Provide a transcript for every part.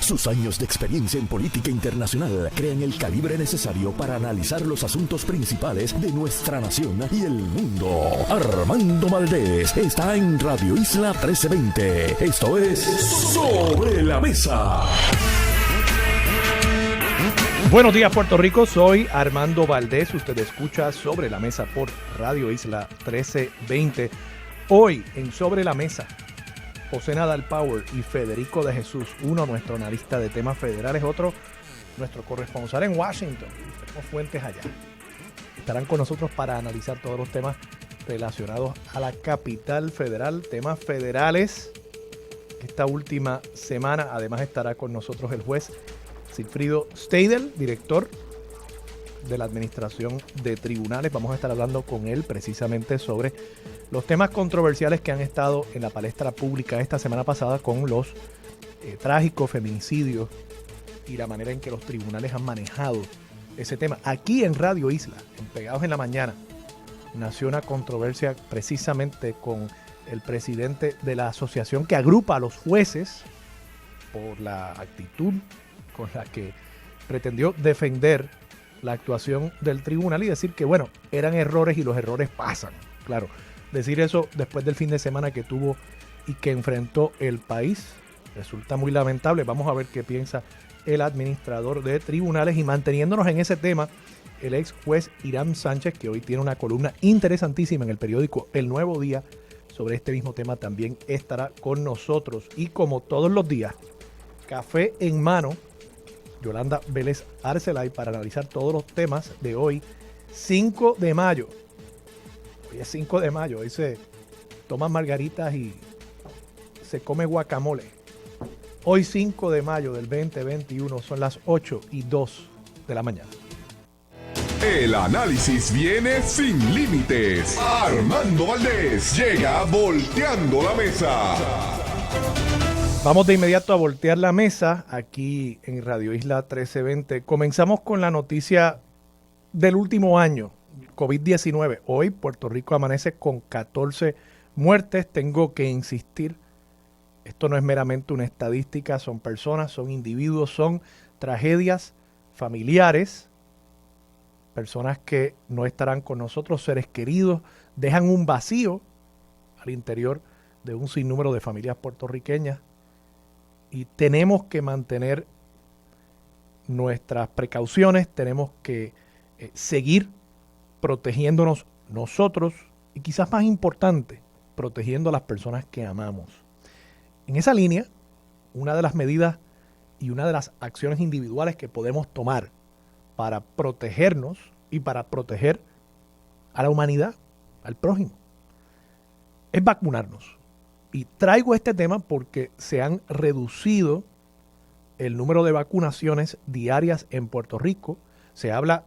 Sus años de experiencia en política internacional crean el calibre necesario para analizar los asuntos principales de nuestra nación y el mundo. Armando Valdés está en Radio Isla 1320. Esto es Sobre la Mesa. Buenos días, Puerto Rico. Soy Armando Valdés. Usted escucha Sobre la Mesa por Radio Isla 1320. Hoy en Sobre la Mesa, José Nadal Power y Federico de Jesús, uno nuestro analista de temas federales, otro nuestro corresponsal en Washington. Tenemos fuentes allá. Estarán con nosotros para analizar todos los temas relacionados a la capital federal, temas federales. Esta última semana además estará con nosotros el juez Silfrido Steidel, director de la Administración de Tribunales. Vamos a estar hablando con él precisamente sobre los temas controversiales que han estado en la palestra pública esta semana pasada con los trágicos feminicidios y la manera en que los tribunales han manejado ese tema. Aquí en Radio Isla, en Pegados en la Mañana, nació una controversia precisamente con el presidente de la asociación que agrupa a los jueces por la actitud con la que pretendió defender la actuación del tribunal y decir que, bueno, eran errores y los errores pasan. Claro, decir eso después del fin de semana que tuvo y que enfrentó el país resulta muy lamentable. Vamos a ver qué piensa el administrador de tribunales. Y manteniéndonos en ese tema, el ex juez Irán Sánchez, que hoy tiene una columna interesantísima en el periódico El Nuevo Día sobre este mismo tema, también estará con nosotros. Y como todos los días, café en mano, Yolanda Vélez Arcelay, para analizar todos los temas de hoy, 5 de mayo. Hoy es 5 de mayo, hoy se toman margaritas y se come guacamole. Hoy 5 de mayo del 2021 son las 8:02 de la mañana. El análisis viene sin límites. Armando Valdés llega volteando la mesa. Vamos de inmediato a voltear la mesa aquí en Radio Isla 1320. Comenzamos con la noticia del último año, COVID-19. Hoy Puerto Rico amanece con 14 muertes. Tengo que insistir, esto no es meramente una estadística, son personas, son individuos, son tragedias familiares, personas que no estarán con nosotros, seres queridos, dejan un vacío al interior de un sinnúmero de familias puertorriqueñas. Y tenemos que mantener nuestras precauciones, tenemos que seguir protegiéndonos nosotros y quizás más importante, protegiendo a las personas que amamos. En esa línea, una de las medidas y una de las acciones individuales que podemos tomar para protegernos y para proteger a la humanidad, al prójimo, es vacunarnos. Y traigo este tema porque se han reducido el número de vacunaciones diarias en Puerto Rico. Se habla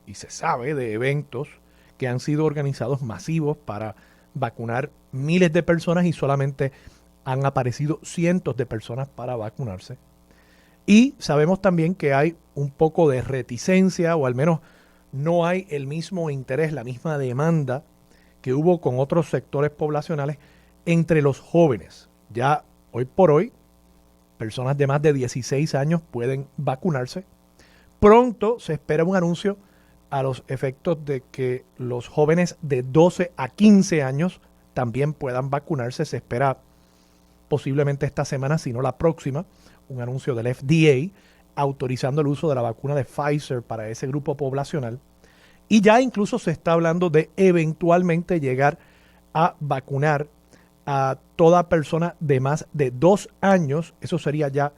y se sabe de eventos que han sido organizados masivos para vacunar miles de personas y solamente han aparecido cientos de personas para vacunarse. Y sabemos también que hay un poco de reticencia, o al menos no hay el mismo interés, la misma demanda que hubo con otros sectores poblacionales entre los jóvenes. Ya hoy por hoy, personas de más de 16 años pueden vacunarse. Pronto se espera un anuncio a los efectos de que los jóvenes de 12 a 15 años también puedan vacunarse. Se espera posiblemente esta semana, si no la próxima, un anuncio del FDA autorizando el uso de la vacuna de Pfizer para ese grupo poblacional. Y ya incluso se está hablando de eventualmente llegar a vacunar a toda persona de más de 2 años. Eso sería ya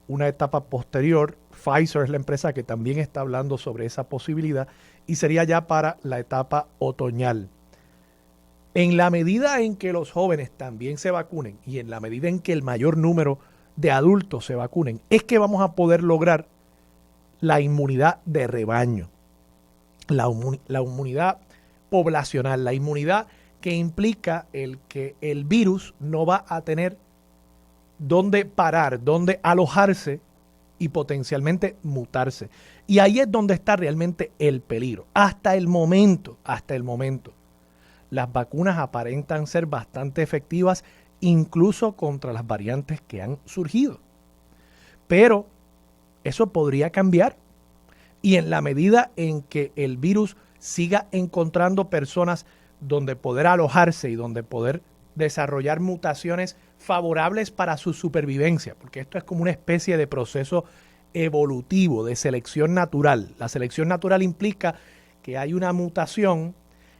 una etapa posterior. Pfizer es la empresa que también está hablando sobre esa posibilidad y sería ya para la etapa otoñal. En la medida en que los jóvenes también se vacunen y en la medida en que el mayor número de adultos se vacunen, es que vamos a poder lograr la inmunidad de rebaño, la inmunidad poblacional, la inmunidad que implica el que el virus no va a tener dónde parar, dónde alojarse y potencialmente mutarse. Y ahí es donde está realmente el peligro. Hasta el momento, las vacunas aparentan ser bastante efectivas, incluso contra las variantes que han surgido. Pero eso podría cambiar. Y en la medida en que el virus siga encontrando personas donde poder alojarse y donde poder desarrollar mutaciones favorables para su supervivencia, porque esto es como una especie de proceso evolutivo de selección natural. La selección natural implica que hay una mutación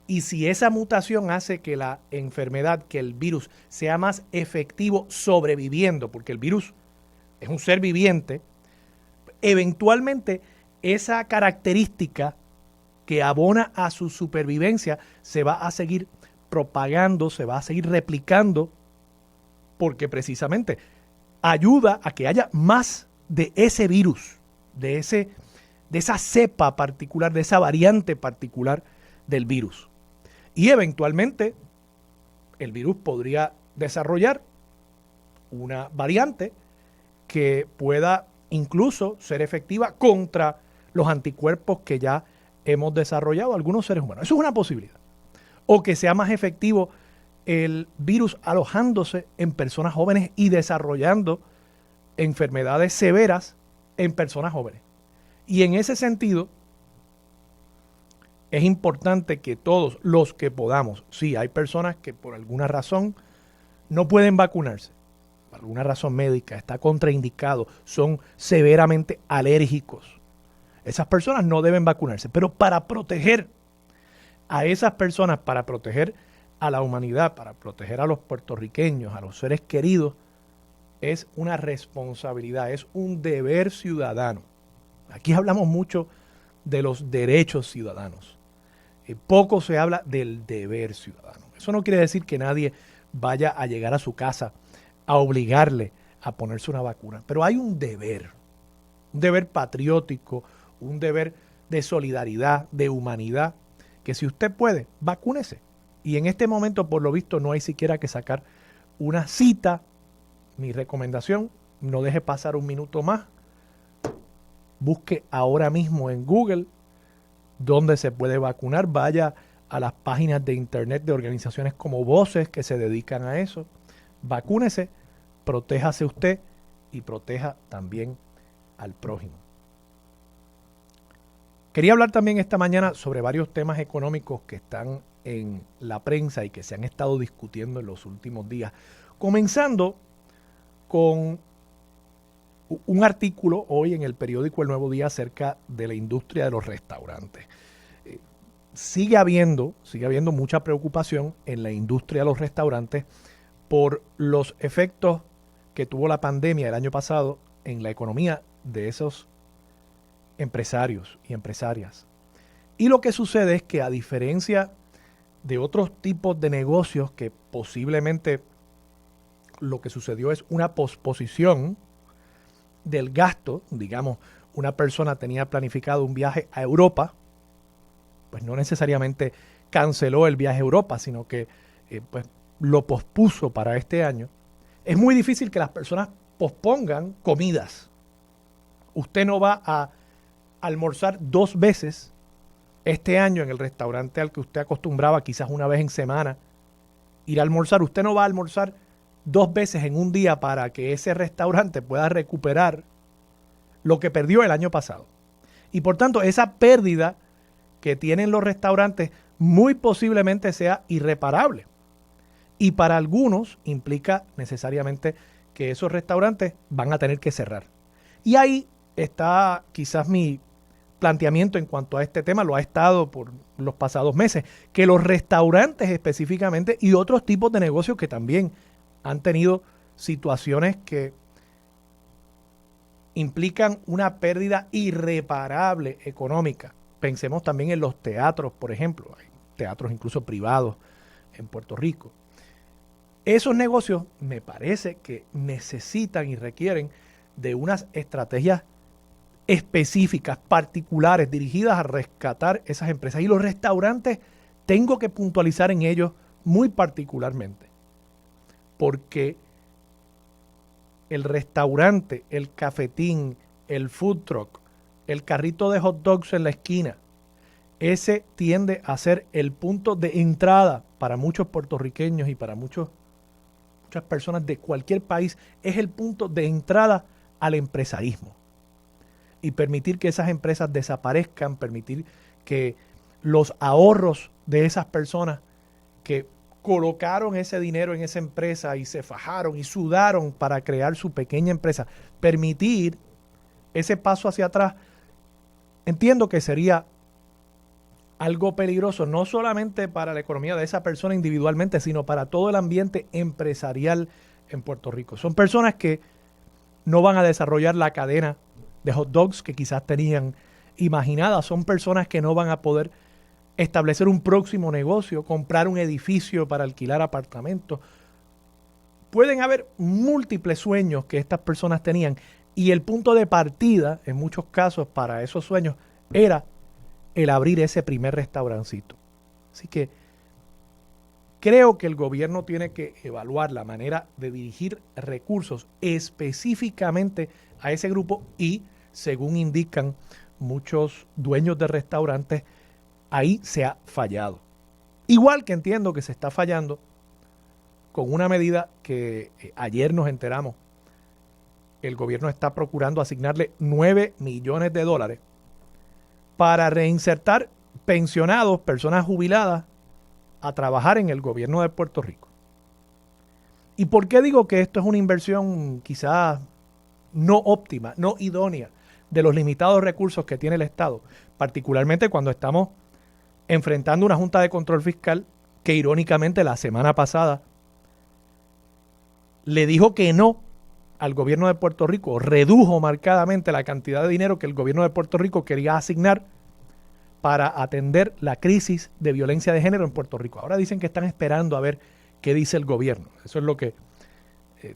y si esa mutación hace que la enfermedad, que el virus sea más efectivo sobreviviendo, porque el virus es un ser viviente, eventualmente esa característica que abona a su supervivencia se va a seguir propagando, se va a seguir replicando, porque precisamente ayuda a que haya más de ese virus, de esa cepa particular, de esa variante particular del virus. Y eventualmente el virus podría desarrollar una variante que pueda incluso ser efectiva contra los anticuerpos que ya hemos desarrollado algunos seres humanos. Eso es una posibilidad. O que sea más efectivo el virus alojándose en personas jóvenes y desarrollando enfermedades severas en personas jóvenes. Y en ese sentido, es importante que todos los que podamos, sí, hay personas que por alguna razón no pueden vacunarse, por alguna razón médica, está contraindicado, son severamente alérgicos. Esas personas no deben vacunarse, pero para proteger a esas personas, para proteger a la humanidad, para proteger a los puertorriqueños, a los seres queridos, es una responsabilidad, es un deber ciudadano. Aquí hablamos mucho de los derechos ciudadanos. Poco se habla del deber ciudadano. Eso no quiere decir que nadie vaya a llegar a su casa a obligarle a ponerse una vacuna, pero hay un deber patriótico, un deber de solidaridad, de humanidad, que si usted puede, vacúnese. Y en este momento, por lo visto, no hay siquiera que sacar una cita. Mi recomendación, no deje pasar un minuto más. Busque ahora mismo en Google dónde se puede vacunar. Vaya a las páginas de internet de organizaciones como Voces que se dedican a eso. Vacúnese, protéjase usted y proteja también al prójimo. Quería hablar también esta mañana sobre varios temas económicos que están en la prensa y que se han estado discutiendo en los últimos días. Comenzando con un artículo hoy en el periódico El Nuevo Día acerca de la industria de los restaurantes. Sigue habiendo mucha preocupación en la industria de los restaurantes por los efectos que tuvo la pandemia el año pasado en la economía de esos empresarios y empresarias. Y lo que sucede es que a diferencia de otros tipos de negocios que posiblemente lo que sucedió es una posposición del gasto, digamos, una persona tenía planificado un viaje a Europa, pues no necesariamente canceló el viaje a Europa, sino que pues lo pospuso para este año. Es muy difícil que las personas pospongan comidas. Usted no va a almorzar 2 veces este año en el restaurante al que usted acostumbraba quizás una vez en semana ir a almorzar. Usted no va a almorzar 2 veces en un día para que ese restaurante pueda recuperar lo que perdió el año pasado. Y por tanto, esa pérdida que tienen los restaurantes muy posiblemente sea irreparable. Y para algunos implica necesariamente que esos restaurantes van a tener que cerrar. Y ahí está quizás mi planteamiento en cuanto a este tema, lo ha estado por los pasados meses, que los restaurantes específicamente y otros tipos de negocios que también han tenido situaciones que implican una pérdida irreparable económica. Pensemos también en los teatros, por ejemplo. Hay teatros incluso privados en Puerto Rico. Esos negocios me parece que necesitan y requieren de unas estrategias específicas, particulares, dirigidas a rescatar esas empresas. Y los restaurantes, tengo que puntualizar en ellos muy particularmente, porque el restaurante, el cafetín, el food truck, el carrito de hot dogs en la esquina, ese tiende a ser el punto de entrada para muchos puertorriqueños y para muchas personas de cualquier país. Es el punto de entrada al empresarismo y permitir que esas empresas desaparezcan, permitir que los ahorros de esas personas que colocaron ese dinero en esa empresa y se fajaron y sudaron para crear su pequeña empresa, permitir ese paso hacia atrás, entiendo que sería algo peligroso, no solamente para la economía de esa persona individualmente, sino para todo el ambiente empresarial en Puerto Rico. Son personas que no van a desarrollar la cadena de hot dogs que quizás tenían imaginada. Son personas que no van a poder establecer un próximo negocio, comprar un edificio para alquilar apartamentos. Pueden haber múltiples sueños que estas personas tenían y el punto de partida, en muchos casos, para esos sueños era el abrir ese primer restaurancito. Así que creo que el gobierno tiene que evaluar la manera de dirigir recursos específicamente a ese grupo y, según indican muchos dueños de restaurantes, ahí se ha fallado. Igual que entiendo que se está fallando con una medida que ayer nos enteramos. El gobierno está procurando asignarle $9 millones para reinsertar pensionados, personas jubiladas, a trabajar en el gobierno de Puerto Rico. ¿Y por qué digo que esto es una inversión quizás no óptima, no idónea de los limitados recursos que tiene el Estado? Particularmente cuando estamos enfrentando una Junta de Control Fiscal que irónicamente la semana pasada le dijo que no al gobierno de Puerto Rico, redujo marcadamente la cantidad de dinero que el gobierno de Puerto Rico quería asignar para atender la crisis de violencia de género en Puerto Rico. Ahora dicen que están esperando a ver qué dice el gobierno. Eso es lo que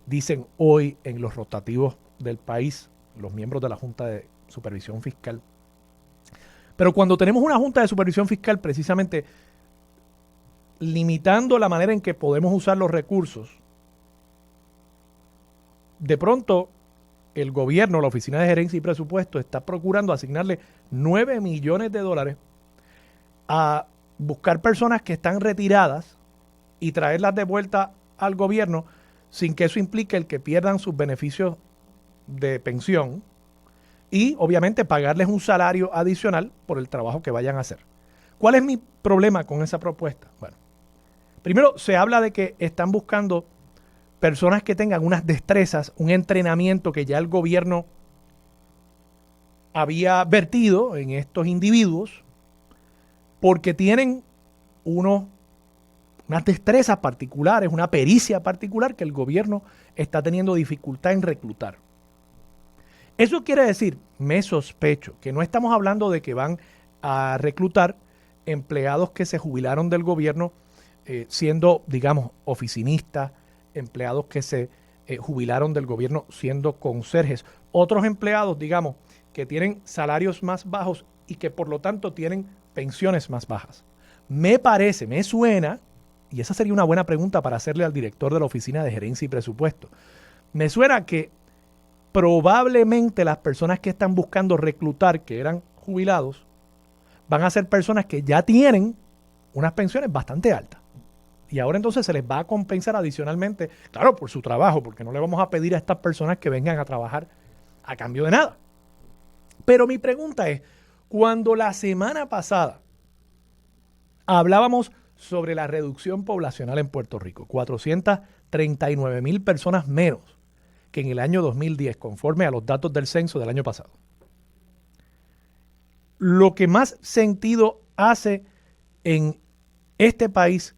dicen hoy en los rotativos del país los miembros de la Junta de Supervisión Fiscal. Pero cuando tenemos una Junta de Supervisión Fiscal precisamente limitando la manera en que podemos usar los recursos, de pronto el gobierno, la Oficina de Gerencia y Presupuesto, está procurando asignarle $9 millones a buscar personas que están retiradas y traerlas de vuelta al gobierno sin que eso implique el que pierdan sus beneficios de pensión y obviamente pagarles un salario adicional por el trabajo que vayan a hacer. ¿Cuál es mi problema con esa propuesta? Bueno, primero se habla de que están buscando personas que tengan unas destrezas, un entrenamiento que ya el gobierno había vertido en estos individuos porque tienen unas destrezas particulares, una pericia particular que el gobierno está teniendo dificultad en reclutar. Eso quiere decir, me sospecho, que no estamos hablando de que van a reclutar empleados que se jubilaron del gobierno siendo, digamos, oficinistas, empleados que se jubilaron del gobierno siendo conserjes, otros empleados, digamos, que tienen salarios más bajos y que por lo tanto tienen pensiones más bajas. Me parece, me suena, y esa sería una buena pregunta para hacerle al director de la Oficina de Gerencia y Presupuesto, me suena que probablemente las personas que están buscando reclutar, que eran jubilados, van a ser personas que ya tienen unas pensiones bastante altas. Y ahora entonces se les va a compensar adicionalmente, claro, por su trabajo, porque no le vamos a pedir a estas personas que vengan a trabajar a cambio de nada. Pero mi pregunta es, cuando la semana pasada hablábamos sobre la reducción poblacional en Puerto Rico, 439,000 personas menos que en el año 2010, conforme a los datos del censo del año pasado. Lo que más sentido hace en este país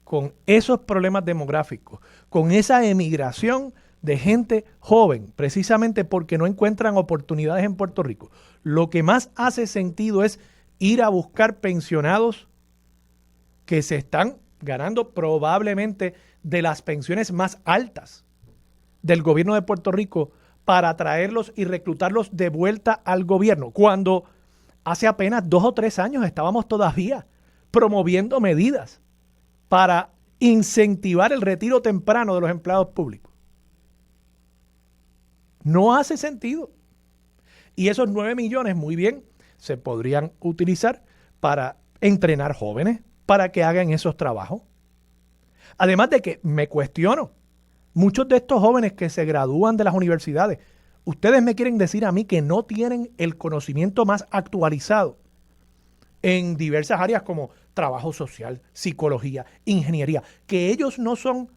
con esos problemas demográficos, con esa emigración de gente joven, precisamente porque no encuentran oportunidades en Puerto Rico, lo que más hace sentido es ir a buscar pensionados que se están ganando probablemente de las pensiones más altas del gobierno de Puerto Rico para traerlos y reclutarlos de vuelta al gobierno, cuando hace apenas 2 o 3 años estábamos todavía promoviendo medidas para incentivar el retiro temprano de los empleados públicos. No hace sentido. Y esos 9 millones, muy bien, se podrían utilizar para entrenar jóvenes para que hagan esos trabajos. Además de que me cuestiono, muchos de estos jóvenes que se gradúan de las universidades, ustedes me quieren decir a mí que no tienen el conocimiento más actualizado en diversas áreas como trabajo social, psicología, ingeniería, que ellos no son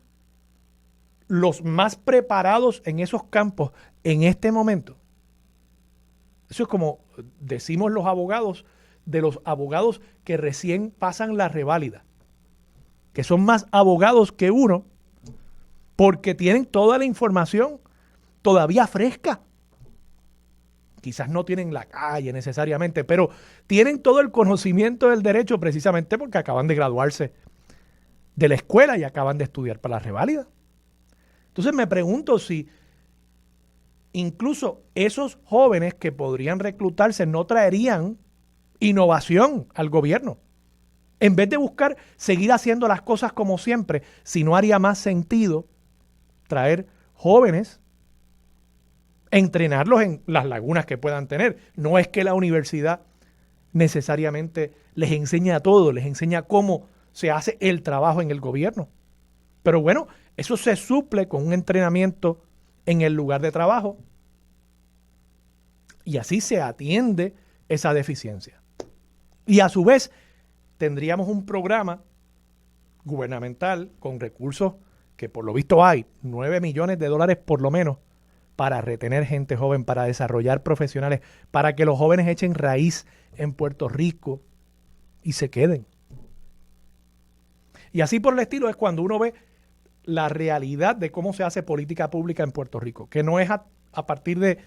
los más preparados en esos campos en este momento. Eso es como decimos los abogados, de los abogados que recién pasan la reválida, que son más abogados que uno porque tienen toda la información todavía fresca. Quizás no tienen la calle necesariamente, pero tienen todo el conocimiento del derecho precisamente porque acaban de graduarse de la escuela y acaban de estudiar para la reválida. Entonces me pregunto si incluso esos jóvenes que podrían reclutarse no traerían innovación al gobierno. En vez de buscar seguir haciendo las cosas como siempre, si no haría más sentido traer jóvenes, entrenarlos en las lagunas que puedan tener. No es que la universidad necesariamente les enseña todo, les enseña cómo se hace el trabajo en el gobierno. Pero bueno, eso se suple con un entrenamiento en el lugar de trabajo y así se atiende esa deficiencia. Y a su vez tendríamos un programa gubernamental con recursos que por lo visto hay, $9 millones por lo menos, para retener gente joven, para desarrollar profesionales, para que los jóvenes echen raíz en Puerto Rico y se queden. Y así por el estilo es cuando uno ve la realidad de cómo se hace política pública en Puerto Rico, que no es a partir de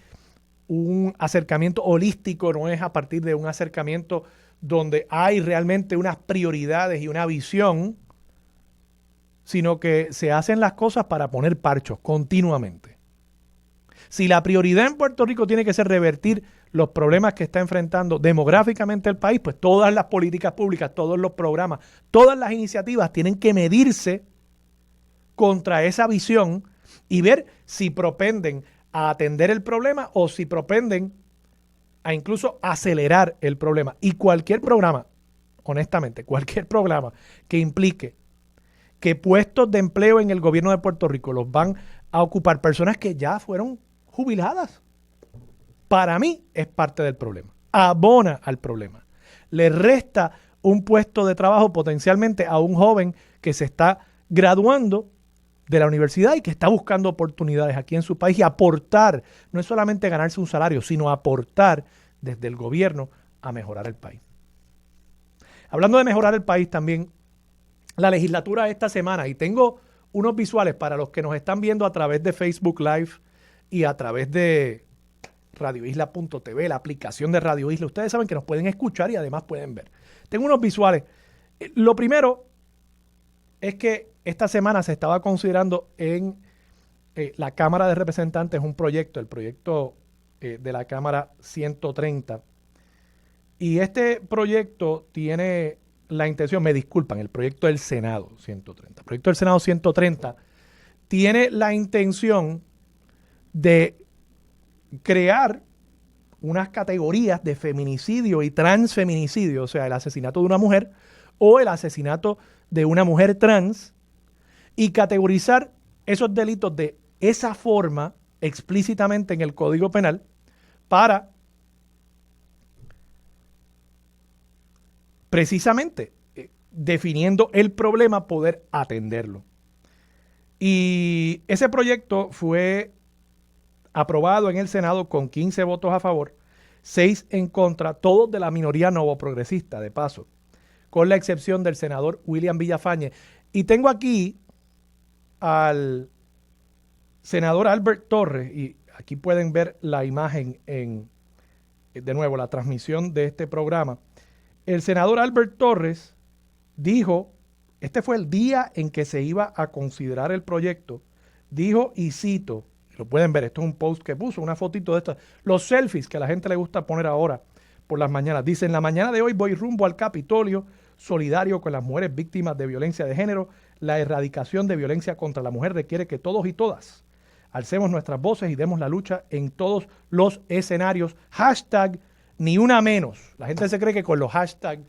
un acercamiento holístico, no es a partir de un acercamiento donde hay realmente unas prioridades y una visión, sino que se hacen las cosas para poner parchos continuamente. Si la prioridad en Puerto Rico tiene que ser revertir los problemas que está enfrentando demográficamente el país, pues todas las políticas públicas, todos los programas, todas las iniciativas tienen que medirse contra esa visión y ver si propenden a atender el problema o si propenden a incluso acelerar el problema. Y cualquier programa, honestamente, cualquier programa que implique que puestos de empleo en el gobierno de Puerto Rico los van a ocupar personas que ya fueron jubiladas, para mí es parte del problema. Abona al problema. Le resta un puesto de trabajo potencialmente a un joven que se está graduando de la universidad y que está buscando oportunidades aquí en su país y aportar, no es solamente ganarse un salario, sino aportar desde el gobierno a mejorar el país. Hablando de mejorar el país también, la legislatura esta semana, y tengo unos visuales para los que nos están viendo a través de Facebook Live y a través de radioisla.tv, la aplicación de Radio Isla. Ustedes saben que nos pueden escuchar y además pueden ver. Tengo unos visuales. Lo primero es que esta semana se estaba considerando en la Cámara de Representantes un proyecto, el proyecto de la Cámara 130. Y este proyecto tiene la intención, me disculpan, el proyecto del Senado 130. El proyecto del Senado 130 tiene la intención de crear unas categorías de feminicidio y transfeminicidio, o sea, el asesinato de una mujer o el asesinato de una mujer trans, y categorizar esos delitos de esa forma explícitamente en el Código Penal para precisamente definiendo el problema, poder atenderlo. Y ese proyecto fue aprobado en el Senado con 15 votos a favor, 6 en contra, todos de la minoría novoprogresista, de paso, con la excepción del senador William Villafañe. Y tengo aquí al senador Albert Torres, y aquí pueden ver la imagen de nuevo, la transmisión de este programa. El senador Albert Torres dijo, este fue el día en que se iba a considerar el proyecto, dijo, y cito, lo pueden ver, esto es un post que puso, una fotito de estas, los selfies que a la gente le gusta poner ahora por las mañanas. Dice, en la mañana de hoy voy rumbo al Capitolio, solidario con las mujeres víctimas de violencia de género. La erradicación de violencia contra la mujer requiere que todos y todas alcemos nuestras voces y demos la lucha en todos los escenarios. Hashtag ni una menos. La gente se cree que con los hashtags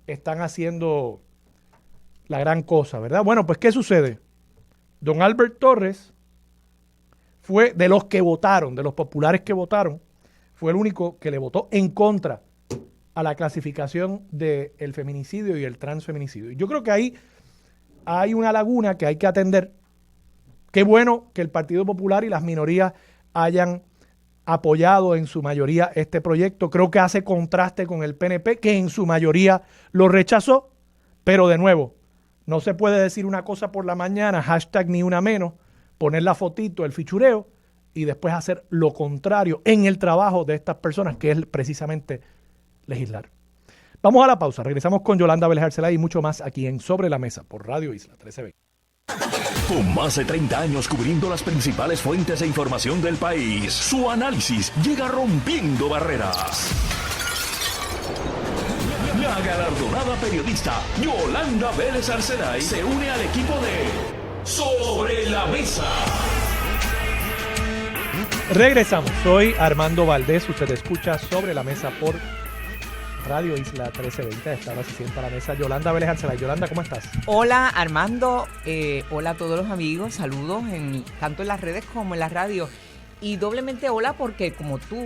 están haciendo la gran cosa, ¿verdad? Bueno, pues ¿qué sucede? Don Albert Torres fue de los que votaron, de los populares que votaron, fue el único que le votó en contra a la clasificación del feminicidio y el transfeminicidio. Y yo creo que ahí hay una laguna que hay que atender. Qué bueno que el Partido Popular y las minorías hayan apoyado en su mayoría este proyecto. Creo que hace contraste con el PNP, que en su mayoría lo rechazó. Pero de nuevo, no se puede decir una cosa por la mañana, hashtag ni una menos, poner la fotito, el fichureo, y después hacer lo contrario en el trabajo de estas personas, que es precisamente legislar. Vamos a la pausa. Regresamos con Yolanda Vélez Arcelay y mucho más aquí en Sobre la Mesa por Radio Isla 1320. Con más de 30 años cubriendo las principales fuentes de información del país, su análisis llega rompiendo barreras. La galardonada periodista Yolanda Vélez Arcelay se une al equipo de Sobre la Mesa. Regresamos. Soy Armando Valdés. Usted escucha Sobre la Mesa por Radio Isla 1320. A esta hora se sienta a la mesa Yolanda Vélez Arcelay. Yolanda, ¿cómo estás? Hola Armando, hola a todos los amigos, saludos tanto en las redes como en la radio. Y doblemente hola porque como tú,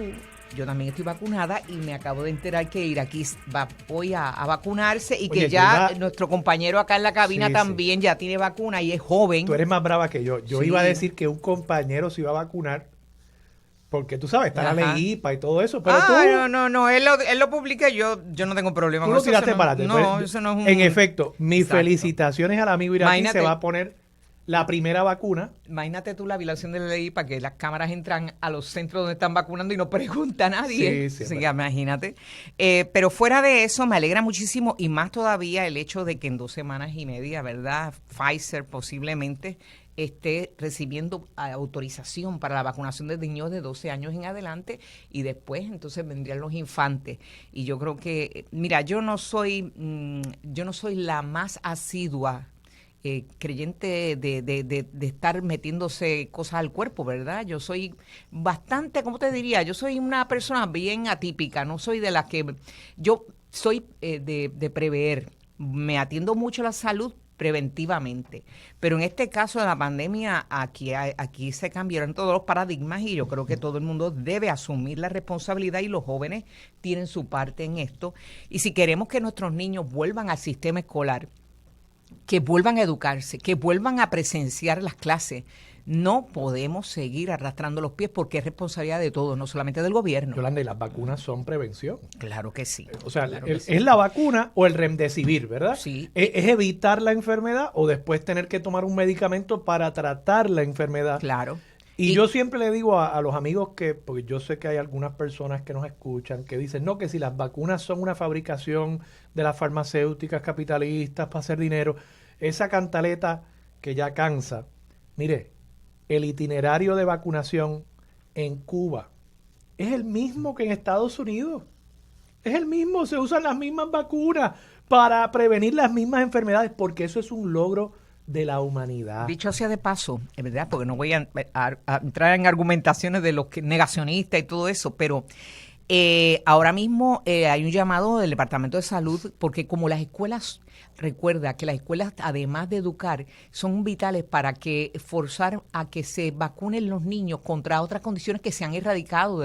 yo también estoy vacunada y me acabo de enterar que Iraquís va hoy a vacunarse y que ya nuestro compañero acá en la cabina también ya tiene vacuna y es joven. Tú eres más brava que yo. Yo iba a decir que un compañero se iba a vacunar porque tú sabes, está la ley IPA y todo eso, pero tú... No, él lo publica y yo no tengo problema con eso. Tú lo tiraste para adelante. No, eso no es un... En efecto, mis felicitaciones al amigo Iraquí. Se va a poner la primera vacuna. Imagínate tú la violación de la ley para que las cámaras entran a los centros donde están vacunando y no pregunta a nadie. Sí, imagínate. Pero fuera de eso, me alegra muchísimo y más todavía el hecho de que en 2 semanas y media, ¿verdad? Pfizer posiblemente esté recibiendo autorización para la vacunación de niños de 12 años en adelante y después entonces vendrían los infantes. Y yo creo que, mira, yo no soy la más asidua creyente de estar metiéndose cosas al cuerpo, ¿verdad? Yo soy bastante, ¿cómo te diría? Yo soy una persona bien atípica, no soy de las que... Yo soy de prever, me atiendo mucho a la salud preventivamente, pero en este caso de la pandemia aquí se cambiaron todos los paradigmas y yo creo que todo el mundo debe asumir la responsabilidad y los jóvenes tienen su parte en esto. Y si queremos que nuestros niños vuelvan al sistema escolar, que vuelvan a educarse, que vuelvan a presenciar las clases, no podemos seguir arrastrando los pies porque es responsabilidad de todos, no solamente del gobierno. Yolanda, ¿y las vacunas son prevención? Claro que sí. O sea, claro es la vacuna o el remdesivir, ¿verdad? Sí. ¿Es evitar la enfermedad o después tener que tomar un medicamento para tratar la enfermedad? Claro. Y yo siempre le digo a los amigos porque yo sé que hay algunas personas que nos escuchan que dicen, no, que si las vacunas son una fabricación de las farmacéuticas capitalistas para hacer dinero, esa cantaleta que ya cansa. Mire, el itinerario de vacunación en Cuba es el mismo que en Estados Unidos. Es el mismo, se usan las mismas vacunas para prevenir las mismas enfermedades, porque eso es un logro de la humanidad. Dicho sea de paso, es verdad, porque no voy a entrar en argumentaciones de los negacionistas y todo eso, pero ahora mismo hay un llamado del Departamento de Salud, porque como las escuelas, recuerda que las escuelas, además de educar, son vitales para que forzar a que se vacunen los niños contra otras condiciones que se han erradicado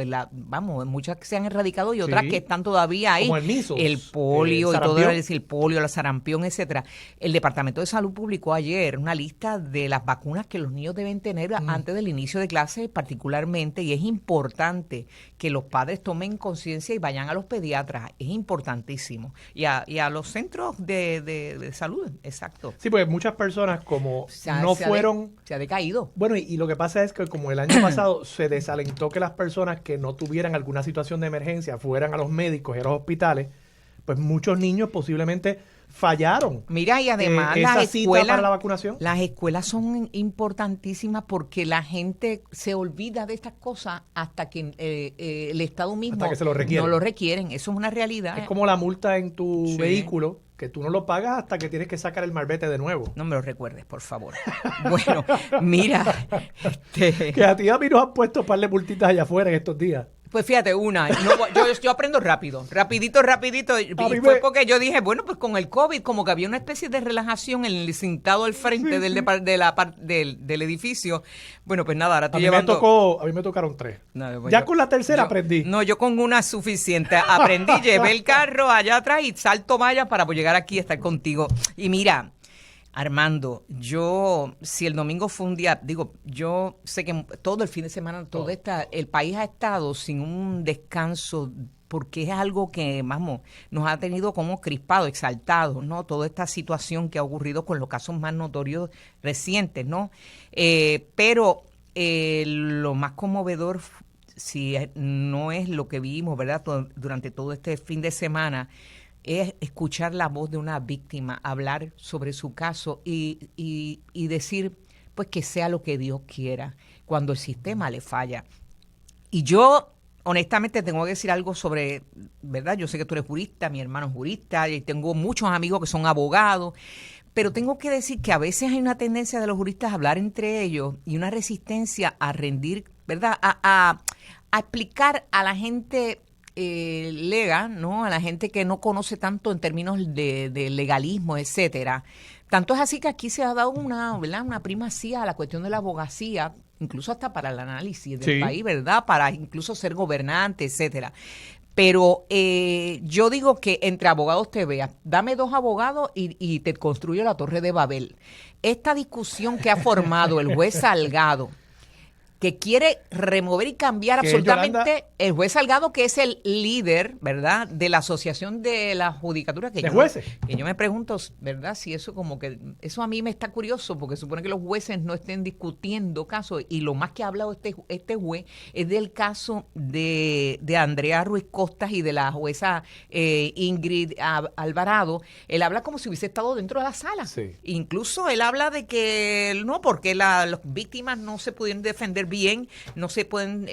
muchas que se han erradicado y otras que están todavía ahí. Como el measles, el polio y todo, el polio, la sarampión, etcétera. El Departamento de Salud publicó ayer una lista de las vacunas que los niños deben tener antes del inicio de clases, particularmente, y es importante que los padres tomen conciencia y vayan a los pediatras. Es importantísimo. Y a los centros de salud, exacto. Sí, porque muchas personas como se ha decaído. Bueno, y lo que pasa es que como el año pasado se desalentó que las personas que no tuvieran alguna situación de emergencia fueran a los médicos y a los hospitales, pues muchos niños posiblemente fallaron. Mira, y además las escuelas para la vacunación. Las escuelas son importantísimas porque la gente se olvida de estas cosas hasta que el Estado mismo hasta que se lo requieren. No lo requieren. Eso es una realidad. Es como la multa en tu vehículo, que tú no lo pagas hasta que tienes que sacar el marbete de nuevo. No me lo recuerdes, por favor. Bueno, mira. Que a ti a mí nos han puesto un par de multitas allá afuera en estos días. Pues fíjate, yo aprendo rapidito. Y fue porque yo dije, bueno, pues con el COVID, como que había una especie de relajación en el sentado al frente del edificio. Bueno, pues nada, ahora estoy llevando... A mí me tocaron 3. No, ya con la tercera aprendí. No, yo con una suficiente. Aprendí, llevé el carro allá atrás y salto malla para llegar aquí y estar contigo. Y mira... Armando, si el domingo fue un día, yo sé que todo el fin de semana, el país ha estado sin un descanso, porque es algo que, vamos, nos ha tenido como crispados, exaltados, ¿no? Toda esta situación que ha ocurrido con los casos más notorios recientes, ¿no? Pero lo más conmovedor, si no es lo que vimos, ¿verdad? Durante todo este fin de semana, es escuchar la voz de una víctima, hablar sobre su caso y decir, pues, que sea lo que Dios quiera cuando el sistema le falla. Y yo, honestamente, tengo que decir algo sobre, ¿verdad? Yo sé que tú eres jurista, mi hermano es jurista, y tengo muchos amigos que son abogados, pero tengo que decir que a veces hay una tendencia de los juristas a hablar entre ellos y una resistencia a rendir, ¿verdad? A explicar a la gente... lega, ¿no? A la gente que no conoce tanto en términos de legalismo, etcétera. Tanto es así que aquí se ha dado una primacía a la cuestión de la abogacía, incluso hasta para el análisis del país, ¿verdad? Para incluso ser gobernante, etcétera. Pero yo digo que entre abogados te veas, dame 2 abogados y te construyo la Torre de Babel. Esta discusión que ha formado el juez Salgado, que quiere remover y cambiar absolutamente Yolanda, el juez Salgado, que es el líder, ¿verdad?, de la Asociación de la Judicatura. Que yo me pregunto, ¿verdad?, si eso como que... Eso a mí me está curioso, porque supone que los jueces no estén discutiendo casos, y lo más que ha hablado este juez es del caso de Andrea Ruiz Costas y de la jueza Ingrid Alvarado. Él habla como si hubiese estado dentro de la sala. Sí. Incluso él habla de que no, porque las víctimas no se pudieron defender bien, no se pueden,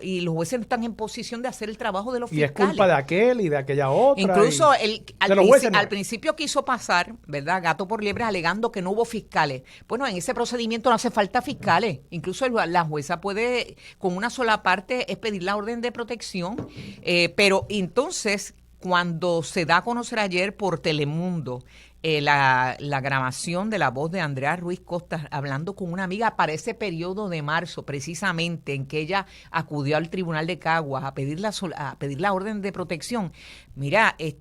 y los jueces no están en posición de hacer el trabajo de los fiscales. Y es culpa de aquel y de aquella otra. Incluso al principio quiso pasar, ¿verdad?, gato por liebre, alegando que no hubo fiscales. Bueno, en ese procedimiento no hace falta fiscales. Incluso la jueza puede, con una sola parte, es pedir la orden de protección. Pero entonces, cuando se da a conocer ayer por Telemundo, la grabación de la voz de Andrea Ruiz Costas hablando con una amiga para ese periodo de marzo, precisamente en que ella acudió al Tribunal de Caguas a pedir la orden de protección. Mira, es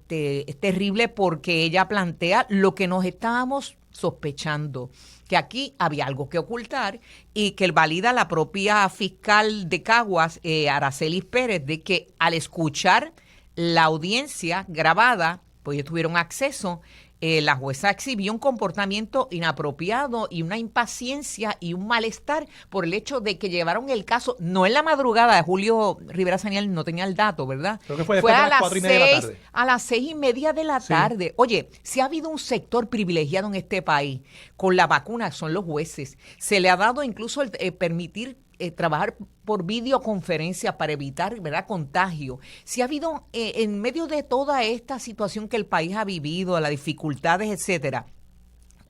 terrible, porque ella plantea lo que nos estábamos sospechando, que aquí había algo que ocultar, y que valida la propia fiscal de Caguas, Aracelis Pérez, de que al escuchar la audiencia grabada, pues ellos tuvieron acceso. La jueza exhibió un comportamiento inapropiado y una impaciencia y un malestar por el hecho de que llevaron el caso, no en la madrugada de Julio Rivera Saniel, no tenía el dato, ¿verdad? Creo que fue a las 4:30 de la tarde. A las 6:30 de la tarde. Oye, si ha habido un sector privilegiado en este país con la vacuna, son los jueces. Se le ha dado incluso el permitir trabajar por videoconferencia para evitar, ¿verdad?, contagio. Si ha habido, en medio de toda esta situación que el país ha vivido, las dificultades, etcétera,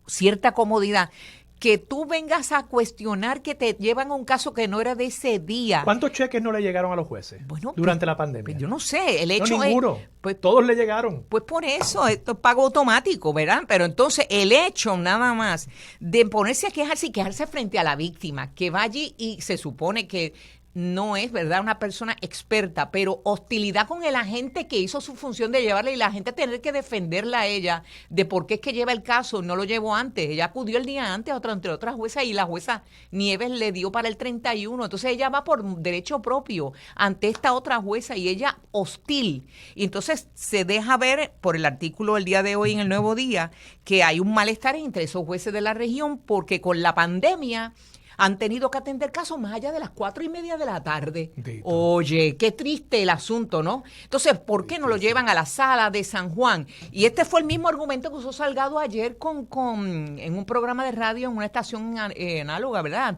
cierta comodidad, que tú vengas a cuestionar que te llevan a un caso que no era de ese día. ¿Cuántos cheques no le llegaron a los jueces durante la pandemia? Pues yo no sé. El hecho ninguno. Todos le llegaron. Pues por eso, esto es pago automático, ¿verdad? Pero entonces el hecho nada más de ponerse a quejarse y quejarse frente a la víctima, que va allí y se supone que no es, ¿verdad?, una persona experta, pero hostilidad con el agente que hizo su función de llevarla, y la gente tener que defenderla a ella de por qué es que lleva el caso, no lo llevó antes. Ella acudió el día antes entre otras juezas, y la jueza Nieves le dio para el 31. Entonces ella va por derecho propio ante esta otra jueza, y ella hostil. Y entonces se deja ver por el artículo del día de hoy en El Nuevo Día que hay un malestar entre esos jueces de la región, porque con la pandemia han tenido que atender casos más allá de las 4:30 de la tarde. Oye, qué triste el asunto, ¿no? Entonces, ¿por qué no lo llevan a la sala de San Juan? Y este fue el mismo argumento que usó Salgado ayer en un programa de radio en una estación análoga, ¿verdad?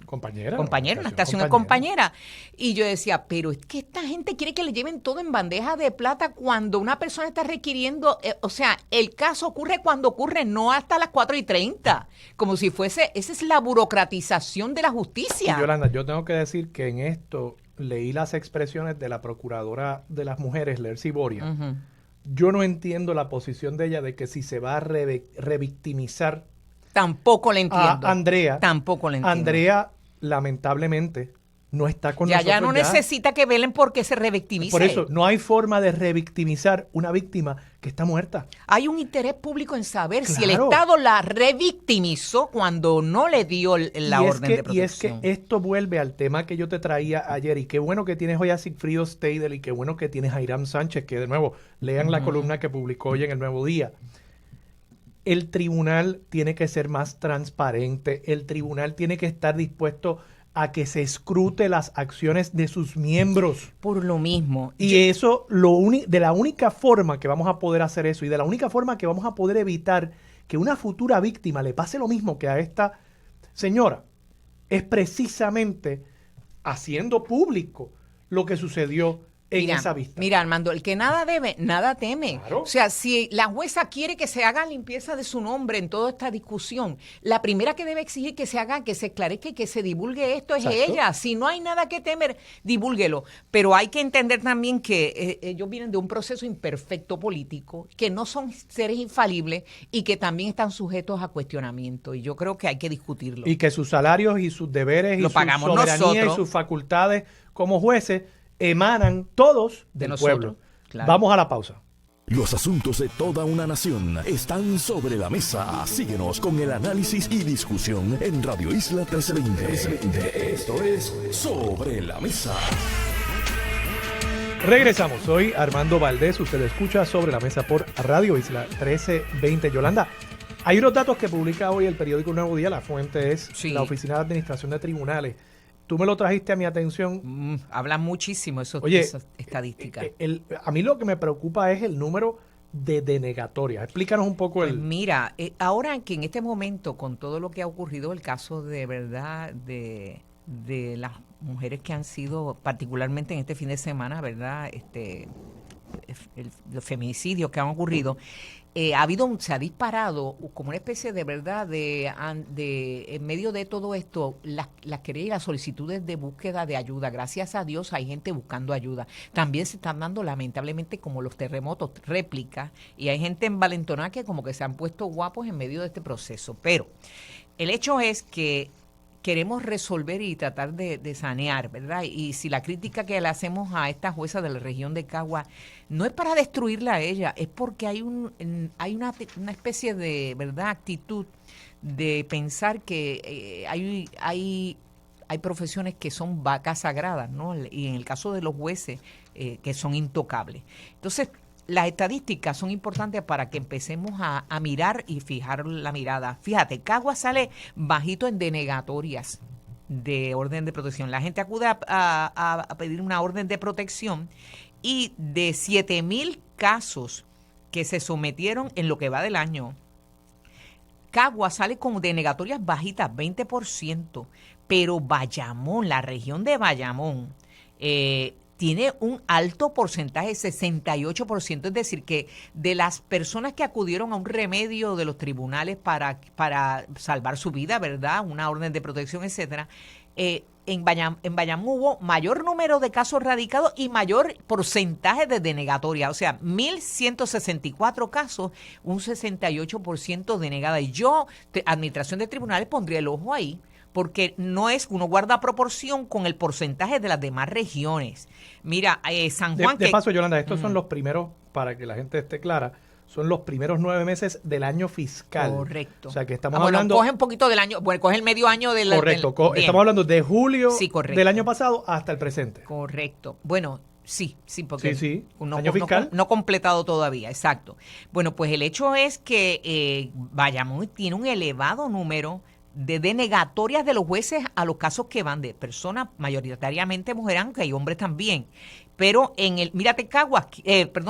Compañera, una estación compañera. Y yo decía, pero es que esta gente quiere que le lleven todo en bandeja de plata cuando una persona está requiriendo, o sea, el caso ocurre cuando ocurre, no hasta las 4:30, como si fuese esa es la burocratización de la justicia. Y Yolanda, yo tengo que decir que en esto leí las expresiones de la procuradora de las mujeres, Lercy Boria. Uh-huh. Yo no entiendo la posición de ella de que si se va a revictimizar. Tampoco le entiendo. A Andrea. Tampoco le entiendo. Andrea, lamentablemente, no está con nosotros. Ya no necesita que velen porque se revictimice. Por eso, no hay forma de revictimizar una víctima que está muerta. Hay un interés público en saber si el Estado la revictimizó cuando no le dio la orden de protección. Y es que esto vuelve al tema que yo te traía ayer, y qué bueno que tienes hoy a Sigfrido Steidel y qué bueno que tienes a Hiram Sánchez, que de nuevo, lean la columna que publicó hoy en El Nuevo Día. El tribunal tiene que ser más transparente, el tribunal tiene que estar dispuesto a que se escrute las acciones de sus miembros. Por lo mismo. Y eso, de la única forma que vamos a poder hacer eso y de la única forma que vamos a poder evitar que una futura víctima le pase lo mismo que a esta señora, es precisamente haciendo público lo que sucedió en esa vista. Mira, Armando, el que nada debe, nada teme. Claro. O sea, si la jueza quiere que se haga limpieza de su nombre en toda esta discusión, la primera que debe exigir que se haga, que se esclarezca y que se divulgue esto es ella. Si no hay nada que temer, divúlguelo. Pero hay que entender también que ellos vienen de un proceso imperfecto político, que no son seres infalibles y que también están sujetos a cuestionamiento. Y yo creo que hay que discutirlo. Y que sus salarios y sus deberes y su soberanía y sus facultades como jueces emanan todos del pueblo. Claro. Vamos a la pausa. Los asuntos de toda una nación están sobre la mesa. Síguenos con el análisis y discusión en Radio Isla 1320. Esto es Sobre la Mesa. Regresamos. Soy Armando Valdés. Usted escucha Sobre la Mesa por Radio Isla 1320. Yolanda, hay unos datos que publica hoy el periódico Nuevo Día. La fuente es la Oficina de Administración de Tribunales. Tú me lo trajiste a mi atención. Hablan muchísimo esas estadísticas. A mí lo que me preocupa es el número de denegatorias. Explícanos un poco Mira, ahora que en este momento, con todo lo que ha ocurrido, el caso de verdad de las mujeres que han sido, particularmente en este fin de semana, ¿verdad? Los feminicidios que han ocurrido, se ha disparado como una especie de verdad en medio de todo esto las querellas y las solicitudes de búsqueda de ayuda. Gracias a Dios hay gente buscando ayuda. También se están dando lamentablemente como los terremotos, réplicas, y hay gente envalentonada que como que se han puesto guapos en medio de este proceso. Pero el hecho es que queremos resolver y tratar de sanear, ¿verdad? Y si la crítica que le hacemos a esta jueza de la región de Cagua no es para destruirla a ella, es porque hay una especie de, ¿verdad?, actitud de pensar que hay profesiones que son vacas sagradas, ¿no? Y en el caso de los jueces, que son intocables. Entonces, las estadísticas son importantes para que empecemos a mirar y fijar la mirada. Fíjate, Cagua sale bajito en denegatorias de orden de protección. La gente acude a pedir una orden de protección y de 7,000 casos que se sometieron en lo que va del año, Cagua sale con denegatorias bajitas, 20%, pero Bayamón, la región de Bayamón, tiene un alto porcentaje, 68%, es decir, que de las personas que acudieron a un remedio de los tribunales para salvar su vida, ¿verdad?, una orden de protección, etcétera, en Bayamón hubo mayor número de casos radicados y mayor porcentaje de denegatoria, o sea, 1,164 casos, un 68% denegada. Y yo, Administración de Tribunales, pondría el ojo ahí, porque no es, uno guarda proporción con el porcentaje de las demás regiones. Mira, San Juan... De paso, Yolanda, estos son los primeros, para que la gente esté clara, son los primeros 9 meses del año fiscal. Correcto. O sea, que estamos hablando... coge un poquito del año, coge el medio año del... Correcto, estamos hablando de julio del año pasado hasta el presente. Correcto. Bueno, sí, porque año fiscal. No completado todavía, exacto. Bueno, pues el hecho es que Bayamón tiene un elevado número de denegatorias de los jueces a los casos que van de personas mayoritariamente mujeres, aunque hay hombres también. Pero mírate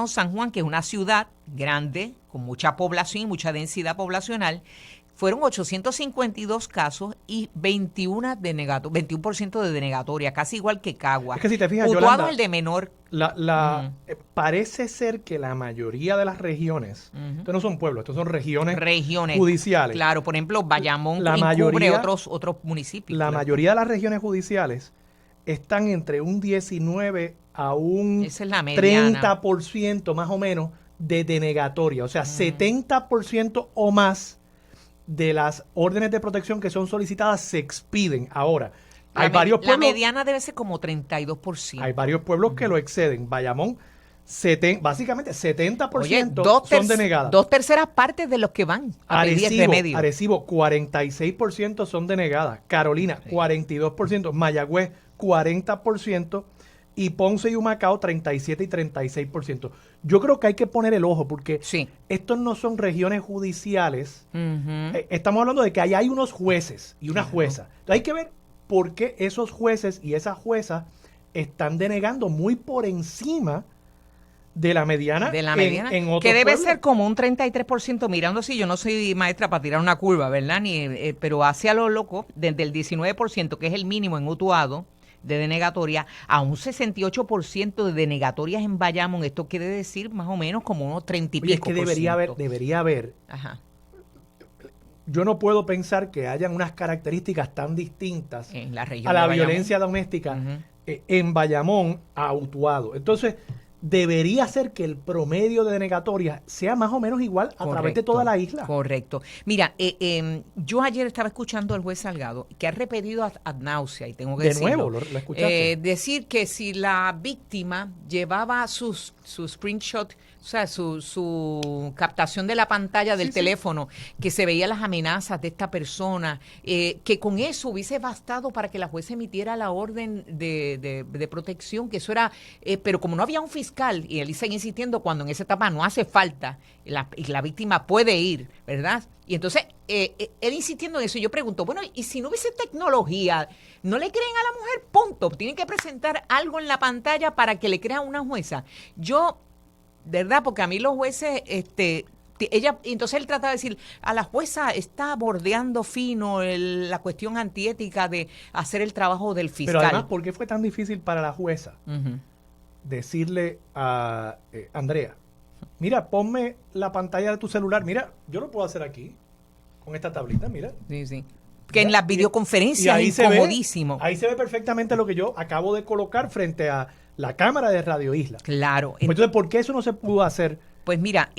San Juan, que es una ciudad grande, con mucha población y mucha densidad poblacional, fueron 852 casos y 21% de denegatoria, casi igual que Cagua. Es que si te fijas, Utuado Yolanda, el de menor. Parece ser que la mayoría de las regiones, estos no son pueblos, estos son regiones judiciales. Claro, por ejemplo, Bayamón cubre otros municipios. La mayoría de las regiones judiciales están entre un 19 a un 30% más o menos de denegatoria. O sea, 70% o más de las órdenes de protección que son solicitadas se expiden. Ahora, hay varios pueblos... La mediana debe ser como 32%. Hay varios pueblos que lo exceden. Bayamón, básicamente 70% son denegadas. 2/3 partes de los que van a pedir remedio. Arecibo, 46% son denegadas. Carolina, 42%. Mayagüez, 40%. Y Ponce y Humacao, 37 y 36%. Yo creo que hay que poner el ojo porque estos no son regiones judiciales. Estamos hablando de que ahí hay unos jueces y una jueza. Entonces hay que ver por qué esos jueces y esas juezas están denegando muy por encima de la mediana, en otros que debe pueblos. ser como un 33%, mirando si yo no soy maestra para tirar una curva, ¿verdad? Pero hacia lo loco, desde el 19%, que es el mínimo en Utuado, de denegatoria, a un 68% de denegatorias en Bayamón. Esto quiere decir más o menos como unos 30 y pico. Es que debería haber. Ajá. Yo no puedo pensar que hayan unas características tan distintas en la región a la violencia doméstica en Bayamón a Utuado. Entonces, debería ser que el promedio de denegatorias sea más o menos igual a través de toda la isla. Correcto. Mira, yo ayer estaba escuchando al juez Salgado, que ha repetido ad náusea, y tengo que decirlo. De nuevo, ¿lo escuchaste? Decir que si la víctima llevaba su screenshot, o sea, su captación de la pantalla del teléfono, que se veía las amenazas de esta persona, que con eso hubiese bastado para que la jueza emitiera la orden de protección, que eso era, pero como no había un fiscal, y él sigue insistiendo cuando en esa etapa no hace falta, y la víctima puede ir, ¿verdad? Y entonces, él insistiendo en eso, y yo pregunto, bueno, ¿y si no hubiese tecnología, no le creen a la mujer? Punto. Tienen que presentar algo en la pantalla para que le crean una jueza. ¿Verdad? Porque a mí los jueces, entonces él trata de decir, a la jueza está bordeando fino la cuestión antiética de hacer el trabajo del fiscal. Pero además, ¿por qué fue tan difícil para la jueza decirle a Andrea, mira, ponme la pantalla de tu celular, mira, yo lo puedo hacer aquí, con esta tablita, mira. Sí. Que en las videoconferencias es incomodísimo. Ahí se ve perfectamente lo que yo acabo de colocar frente a la cámara de Radio Isla. Claro. Pues entonces, ¿por qué eso no se pudo hacer? Pues mira,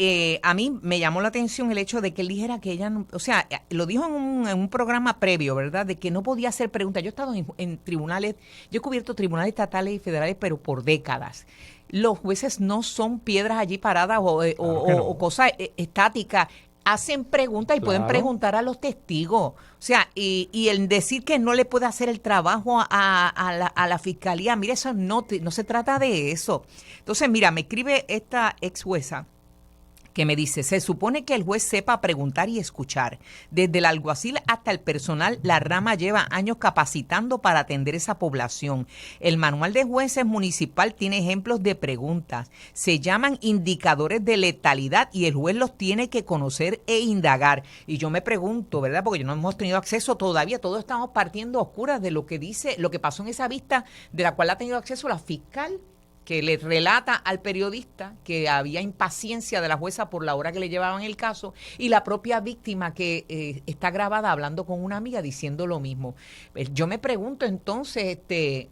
a mí me llamó la atención el hecho de que él dijera que ella, lo dijo en un programa previo, ¿verdad? De que no podía hacer preguntas. Yo he estado en tribunales, yo he cubierto tribunales estatales y federales, pero por décadas. Los jueces no son piedras allí paradas o cosas estáticas. Hacen preguntas y pueden preguntar a los testigos. O sea, y el decir que no le puede hacer el trabajo a la fiscalía, mira, eso no se trata de eso. Entonces, mira, me escribe esta ex jueza que me dice, se supone que el juez sepa preguntar y escuchar. Desde el alguacil hasta el personal, la rama lleva años capacitando para atender esa población. El manual de jueces municipal tiene ejemplos de preguntas. Se llaman indicadores de letalidad y el juez los tiene que conocer e indagar. Y yo me pregunto, ¿verdad? Porque no hemos tenido acceso todavía, todos estamos partiendo a oscuras de lo que dice, lo que pasó en esa vista de la cual ha tenido acceso la fiscal, que le relata al periodista que había impaciencia de la jueza por la hora que le llevaban el caso, y la propia víctima que está grabada hablando con una amiga diciendo lo mismo. Yo me pregunto entonces, ¿qué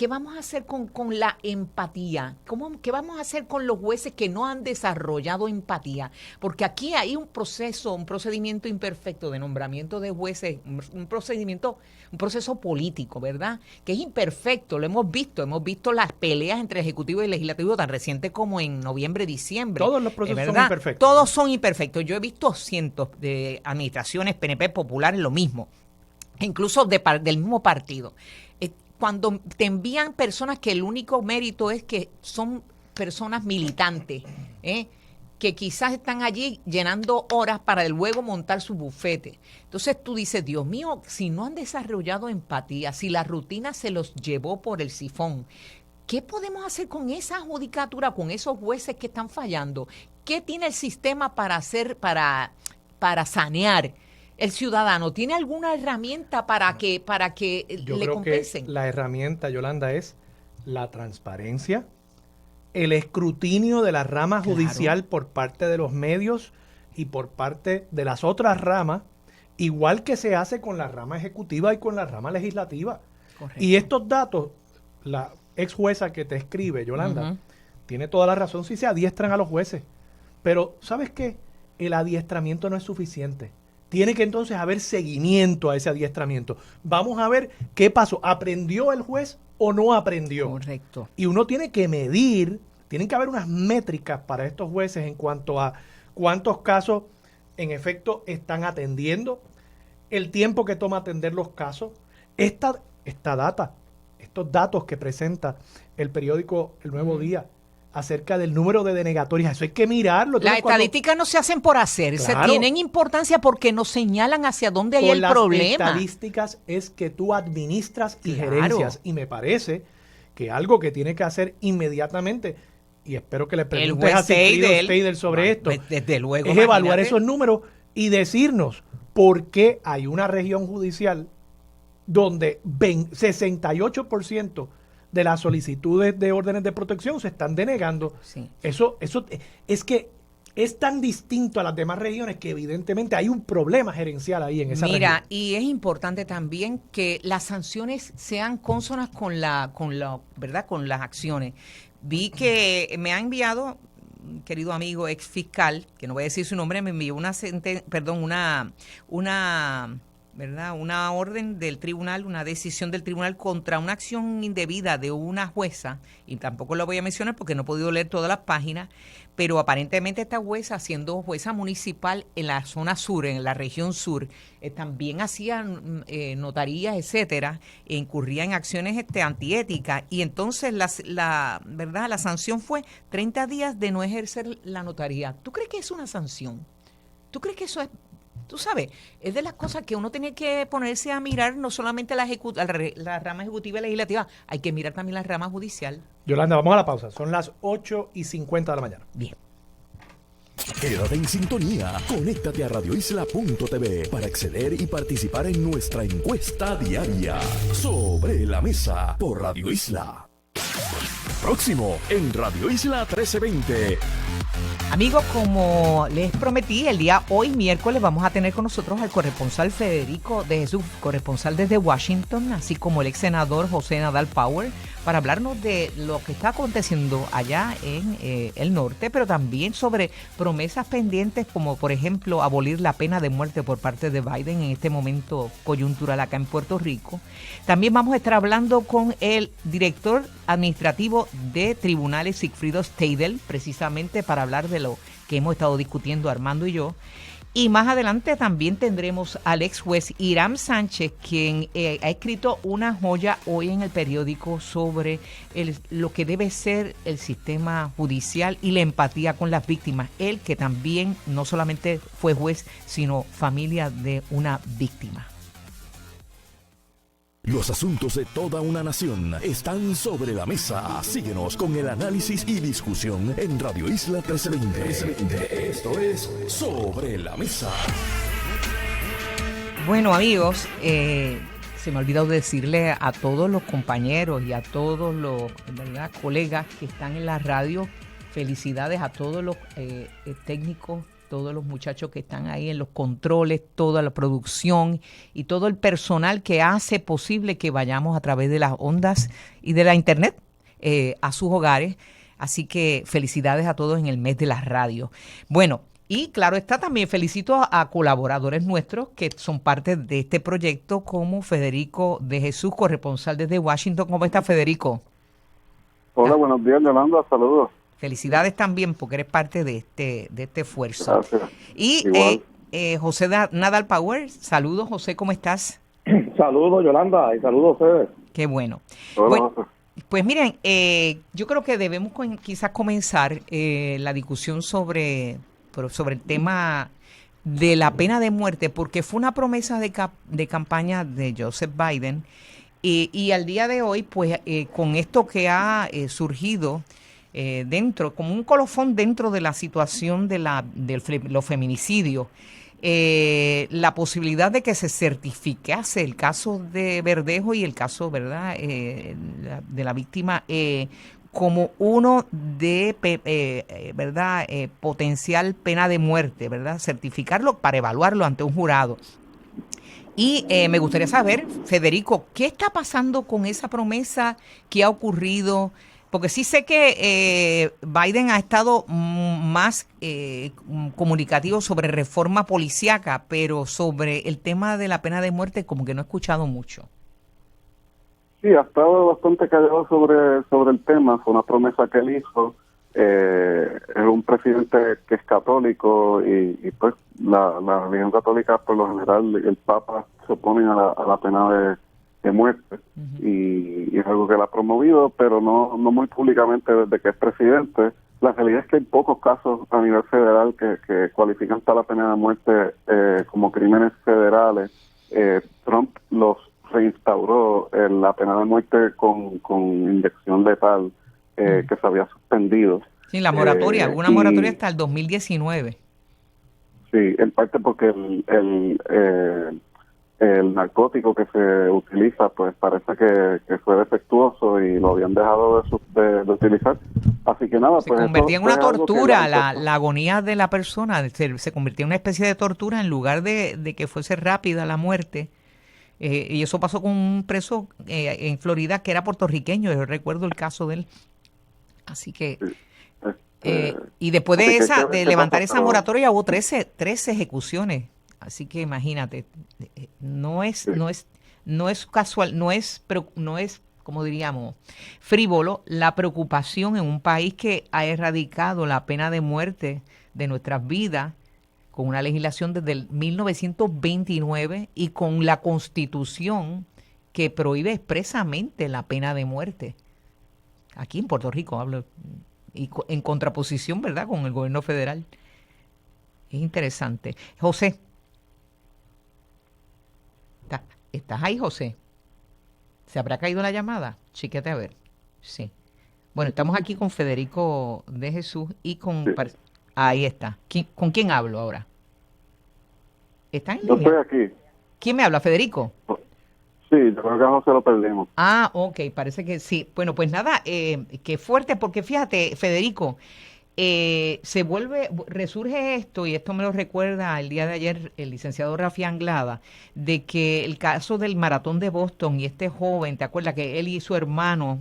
vamos a hacer con la empatía? ¿Qué vamos a hacer con los jueces que no han desarrollado empatía? Porque aquí hay un procedimiento imperfecto de nombramiento de jueces, un proceso político, ¿verdad? Que es imperfecto, lo hemos visto las peleas entre ejecutivo y legislativo tan recientes como en noviembre, diciembre. Todos los procesos son imperfectos. Todos son imperfectos. Yo he visto cientos de administraciones PNP populares lo mismo, incluso del mismo partido. Cuando te envían personas que el único mérito es que son personas militantes, que quizás están allí llenando horas para luego montar su bufete. Entonces tú dices, Dios mío, si no han desarrollado empatía, si la rutina se los llevó por el sifón, ¿qué podemos hacer con esa judicatura, con esos jueces que están fallando? ¿Qué tiene el sistema para para sanear el ciudadano? ¿Tiene alguna herramienta para que Yo le creo compensen? que la herramienta, Yolanda, es la transparencia, el escrutinio de la rama judicial por parte de los medios y por parte de las otras ramas, igual que se hace con la rama ejecutiva y con la rama legislativa. Correcto. Y estos datos, la ex jueza que te escribe, Yolanda, tiene toda la razón si se adiestran a los jueces. Pero, ¿sabes qué? El adiestramiento no es suficiente. Tiene que entonces haber seguimiento a ese adiestramiento. Vamos a ver qué pasó. ¿Aprendió el juez o no aprendió? Correcto. Y uno tiene que medir, tienen que haber unas métricas para estos jueces en cuanto a cuántos casos en efecto están atendiendo, el tiempo que toma atender los casos. Esta data, estos datos que presenta el periódico El Nuevo Día acerca del número de denegatorias, eso hay que mirarlo. Las estadísticas no se hacen por hacer, Claro. se tienen importancia porque nos señalan hacia dónde hay el problema. Las estadísticas es que tú administras y Claro. gerencias, y me parece que algo que tiene que hacer inmediatamente, y espero que le preguntes a Sigfrido Steidel sobre esto, desde luego, es evaluar imagínate. esos números y decirnos por qué hay una región judicial donde 68% de las solicitudes de órdenes de protección se están denegando. Sí. Eso es que es tan distinto a las demás regiones que evidentemente hay un problema gerencial ahí en esa región. Mira, y es importante también que las sanciones sean cónsonas con ¿verdad? Con las acciones. Vi que me ha enviado un querido amigo ex fiscal, que no voy a decir su nombre, me envió una orden del tribunal, una decisión del tribunal contra una acción indebida de una jueza, y tampoco lo voy a mencionar porque no he podido leer todas las páginas, pero aparentemente esta jueza, siendo jueza municipal en la zona sur, en la región sur, también hacía notarías, etcétera, e incurría en acciones antiéticas, y entonces la sanción fue 30 días de no ejercer la notaría. ¿Tú crees que es una sanción? ¿Tú crees que eso es? Tú sabes, es de las cosas que uno tiene que ponerse a mirar, no solamente la rama ejecutiva y legislativa, hay que mirar también la rama judicial. Yolanda, vamos a la pausa. Son las 8:50 de la mañana. Bien. Quédate en sintonía. Conéctate a radioisla.tv para acceder y participar en nuestra encuesta diaria. Sobre la mesa por Radio Isla. Próximo en Radio Isla 1320. Amigos, como les prometí, el día hoy, miércoles, vamos a tener con nosotros al corresponsal Federico de Jesús, corresponsal desde Washington, así como el ex senador José Nadal Power, para hablarnos de lo que está aconteciendo allá en el norte, pero también sobre promesas pendientes, como por ejemplo abolir la pena de muerte por parte de Biden en este momento coyuntural acá en Puerto Rico. También vamos a estar hablando con el director administrativo de tribunales, Sigfrido Steidel, precisamente para hablar de lo que hemos estado discutiendo Armando y yo. Y más adelante también tendremos al ex juez Hiram Sánchez, quien ha escrito una joya hoy en el periódico sobre lo que debe ser el sistema judicial y la empatía con las víctimas. Él, que también no solamente fue juez, sino familia de una víctima. Los asuntos de toda una nación están sobre la mesa. Síguenos con el análisis y discusión en Radio Isla 1320. Esto es Sobre la Mesa. Bueno, amigos, se me ha olvidado decirle a todos los compañeros y a todos los colegas que están en la radio, felicidades a todos los técnicos, todos los muchachos que están ahí en los controles, toda la producción y todo el personal que hace posible que vayamos a través de las ondas y de la internet a sus hogares. Así que felicidades a todos en el mes de la radio. Bueno, y claro está, también felicito a colaboradores nuestros que son parte de este proyecto, como Federico de Jesús, corresponsal desde Washington. ¿Cómo está, Federico? Hola, buenos días, Yolanda, saludos. Felicidades también porque eres parte de este esfuerzo. Gracias. Y José Nadal Power, saludos, José, ¿cómo estás? Saludos, Yolanda, y saludos a ustedes. Qué bueno. Hola. Bueno, pues miren, yo creo que debemos quizás comenzar la discusión sobre el tema de la pena de muerte, porque fue una promesa de campaña de Joseph Biden, y al día de hoy, pues con esto que ha surgido dentro, como un colofón dentro de la situación de los feminicidios, la posibilidad de que se certificase el caso de Verdejo y el caso, ¿verdad?, de la víctima como uno de, ¿verdad?, potencial pena de muerte, ¿verdad?, certificarlo para evaluarlo ante un jurado. Y me gustaría saber, Federico, ¿qué está pasando con esa promesa? ¿Qué ha ocurrido? Porque sí sé que Biden ha estado más comunicativo sobre reforma policíaca, pero sobre el tema de la pena de muerte como que no he escuchado mucho. Sí, ha estado bastante callado sobre el tema. Fue una promesa que él hizo. Es un presidente que es católico y pues la religión católica, por lo general, el Papa se opone a la pena de muerte. Uh-huh. Y es algo que él ha promovido, pero no muy públicamente desde que es presidente. La realidad es que hay pocos casos a nivel federal que cualifican para la pena de muerte como crímenes federales. Trump los reinstauró la pena de muerte con inyección letal que se había suspendido. Sí, la moratoria, una moratoria hasta el 2019. Sí, en parte porque el narcótico que se utiliza pues parece que fue defectuoso y lo habían dejado de utilizar. Así que nada, se convertía en una tortura, la agonía de la persona, se convertía en una especie de tortura en lugar de que fuese rápida la muerte. Y eso pasó con un preso en Florida que era puertorriqueño, yo recuerdo el caso de él. Así que... y después de levantar esa moratoria hubo 13 ejecuciones. Así que imagínate, no es casual, no es como diríamos, frívolo la preocupación en un país que ha erradicado la pena de muerte de nuestras vidas con una legislación desde el 1929 y con la Constitución que prohíbe expresamente la pena de muerte. Aquí en Puerto Rico hablo, y en contraposición, ¿verdad?, con el gobierno federal. Es interesante. José. ¿Estás ahí, José? ¿Se habrá caído la llamada? Chíquete a ver. Sí. Bueno, estamos aquí con Federico de Jesús y con... Sí. Ahí está. ¿Con quién hablo ahora? ¿Está en línea? Yo estoy aquí. ¿Quién me habla, Federico? Sí, yo creo que a José lo perdimos. Ah, ok, parece que sí. Bueno, pues nada, qué fuerte, porque fíjate, Federico, resurge esto, y esto me lo recuerda el día de ayer el licenciado Rafi Anglada, de que el caso del maratón de Boston y este joven, ¿te acuerdas que él y su hermano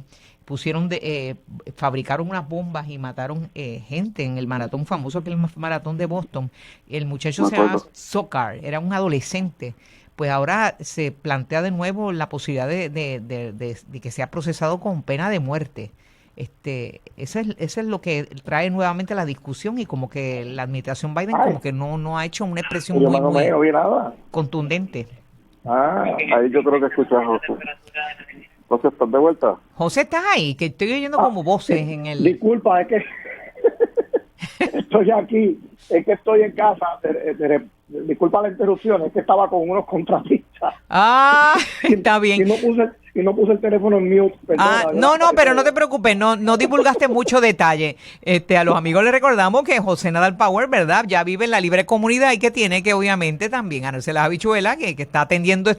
fabricaron unas bombas y mataron gente en el maratón famoso, que es el maratón de Boston? El muchacho se llama Sokar, era un adolescente. Pues ahora se plantea de nuevo la posibilidad de que sea procesado con pena de muerte. Eso es lo que trae nuevamente la discusión, y como que la administración Biden como que no ha hecho una expresión muy contundente. Ahí yo creo que escuchas a José. José, ¿estás de vuelta? José, ¿estás ahí? Que estoy oyendo como voces en el... Disculpa, es que estoy aquí, es que estoy en casa. Disculpa la interrupción, es que estaba con unos contratistas. Está bien. Y no puse el teléfono en mute. Perdona, no, pero no te preocupes, no divulgaste mucho detalle. A los amigos les recordamos que José Nadal Power, ¿verdad?, ya vive en la libre comunidad y que tiene que obviamente también ganarse las habichuelas, que está atendiendo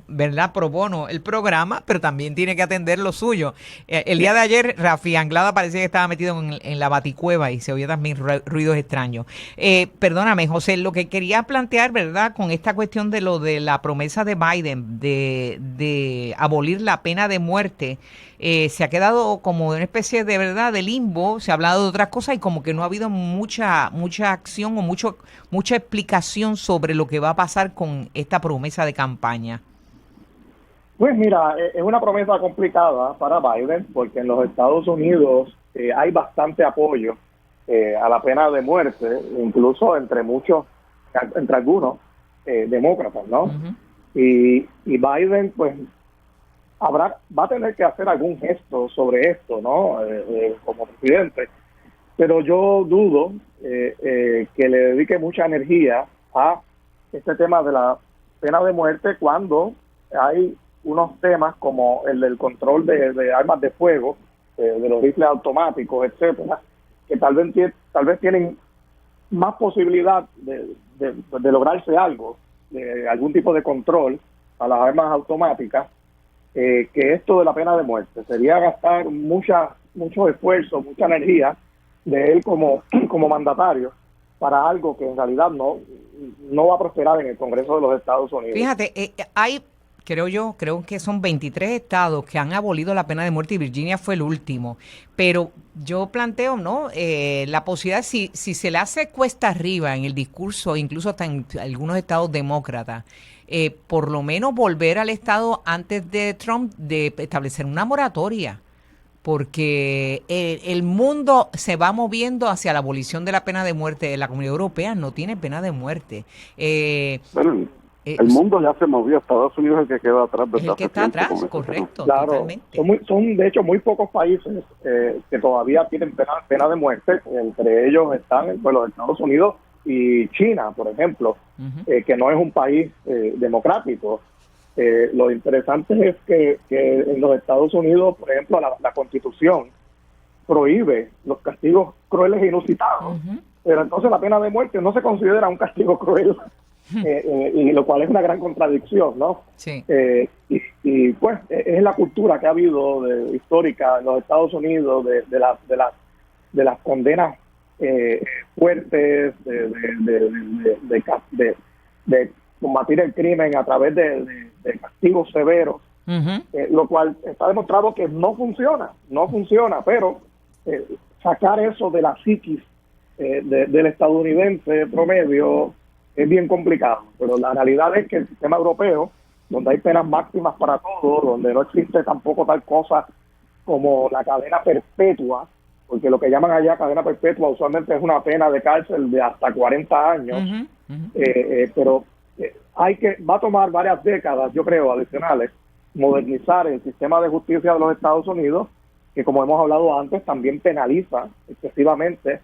¿verdad?, pro bono el programa, pero también tiene que atender lo suyo. El día de ayer Rafi Anglada parecía que estaba metido en la baticueva y se oía también ruidos extraños. Perdóname, José, lo que quería plantear, ¿verdad?, con esta cuestión de lo de la promesa de Biden de abolir la pena de muerte, se ha quedado como una especie de verdad de limbo. Se ha hablado de otras cosas y como que no ha habido mucha acción o mucha explicación sobre lo que va a pasar con esta promesa de campaña. Pues mira, es una promesa complicada para Biden, porque en los Estados Unidos hay bastante apoyo a la pena de muerte, incluso entre algunos demócratas, ¿no? Uh-huh. Y Biden, pues, va a tener que hacer algún gesto sobre esto, ¿no? Como presidente. Pero yo dudo que le dedique mucha energía a este tema de la pena de muerte cuando hay unos temas como el del control de armas de fuego, de los rifles automáticos, etcétera, que tal vez tienen más posibilidad de lograrse algo, de algún tipo de control a las armas automáticas, que esto de la pena de muerte. Sería gastar mucho esfuerzo, mucha energía de él como mandatario para algo que en realidad no va a prosperar en el Congreso de los Estados Unidos. Fíjate, creo que son 23 estados que han abolido la pena de muerte y Virginia fue el último. Pero yo planteo, ¿no? La posibilidad, si se le hace cuesta arriba en el discurso, incluso hasta en algunos estados demócratas, por lo menos volver al estado antes de Trump de establecer una moratoria. Porque el mundo se va moviendo hacia la abolición de la pena de muerte. La Comunidad Europea no tiene pena de muerte. Bueno, el mundo ya se movió. Estados Unidos es el que queda atrás. Es el que está atrás, correcto. Claro, totalmente. Son de hecho muy pocos países que todavía tienen pena de muerte. Entre ellos están los Estados Unidos y China, por ejemplo, que no es un país democrático. Lo interesante es que en los Estados Unidos, por ejemplo, la Constitución prohíbe los castigos crueles e inusitados, pero entonces la pena de muerte no se considera un castigo cruel, y lo cual es una gran contradicción, ¿no? Sí. Y pues es la cultura que ha habido histórica en los Estados Unidos de las condenas fuertes, de combatir el crimen a través de castigos severos, lo cual está demostrado que no funciona, pero sacar eso de la psiquis del estadounidense promedio es bien complicado. Pero la realidad es que el sistema europeo, donde hay penas máximas para todos, donde no existe tampoco tal cosa como la cadena perpetua, porque lo que llaman allá cadena perpetua usualmente es una pena de cárcel de hasta 40 años, pero va a tomar varias décadas, yo creo, adicionales, modernizar el sistema de justicia de los Estados Unidos, que como hemos hablado antes, también penaliza excesivamente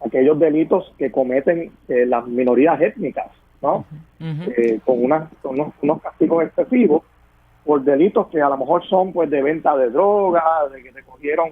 aquellos delitos que cometen las minorías étnicas, ¿no? Con unos castigos excesivos por delitos que a lo mejor son pues de venta de droga, de que te cogieron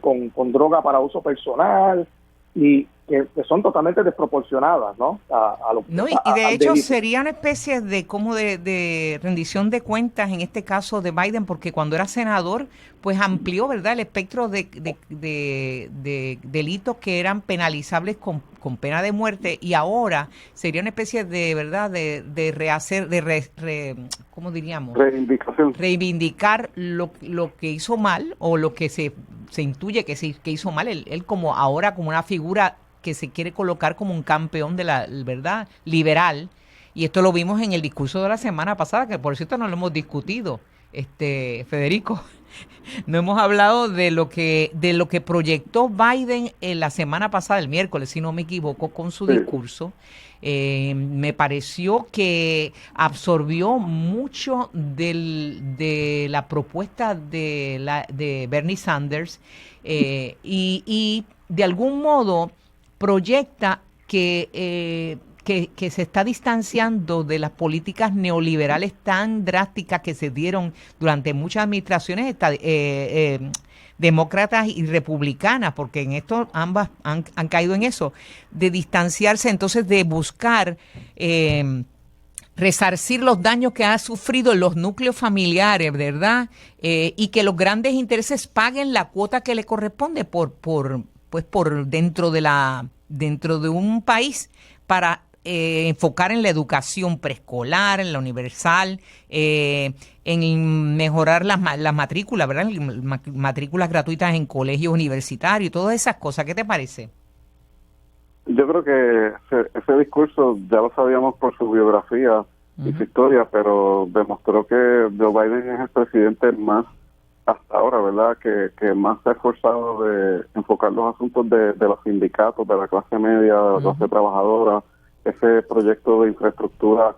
con droga para uso personal, y que son totalmente desproporcionadas, ¿no? Y de hecho delito. Sería una especie de rendición de cuentas en este caso de Biden, porque cuando era senador, pues amplió, ¿verdad?, el espectro de delitos que eran penalizables con pena de muerte, y ahora sería una especie de, ¿verdad?, de rehacer, ¿cómo diríamos? Reivindicar lo que hizo mal, o lo que se intuye que hizo mal, él como ahora como una figura que se quiere colocar como un campeón de la verdad liberal, y esto lo vimos en el discurso de la semana pasada, que por cierto no lo hemos discutido, Federico. No hemos hablado de lo que proyectó Biden en la semana pasada, el miércoles, si no me equivoco, con su discurso. Me pareció que absorbió mucho de la propuesta de Bernie Sanders, y de algún modo proyecta que se está distanciando de las políticas neoliberales tan drásticas que se dieron durante muchas administraciones demócratas y republicanas, porque en esto ambas han caído en eso, de distanciarse, entonces de buscar resarcir los daños que han sufrido los núcleos familiares, ¿verdad? Y que los grandes intereses paguen la cuota que le corresponde por dentro de un país, para enfocar en la educación preescolar, en la universal, en mejorar las matrículas, ¿verdad? Matrículas gratuitas en colegios universitarios y todas esas cosas. ¿Qué te parece? Yo creo que ese discurso ya lo sabíamos por su biografía y su historia, pero demostró que Joe Biden es el presidente más, hasta ahora, ¿verdad?, que más se ha esforzado de enfocar los asuntos de los sindicatos, de la clase media, de la clase trabajadora, ese proyecto de infraestructura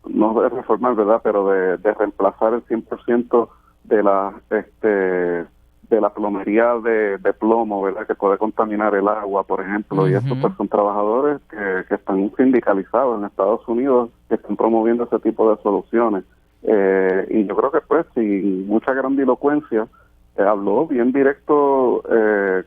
no de reformar, ¿verdad?, pero de reemplazar el 100% de la plomería de plomo, ¿verdad?, que puede contaminar el agua, por ejemplo, y estos pues son trabajadores que están sindicalizados en Estados Unidos, que están promoviendo ese tipo de soluciones. Y yo creo que pues sin mucha grandilocuencia habló bien directo,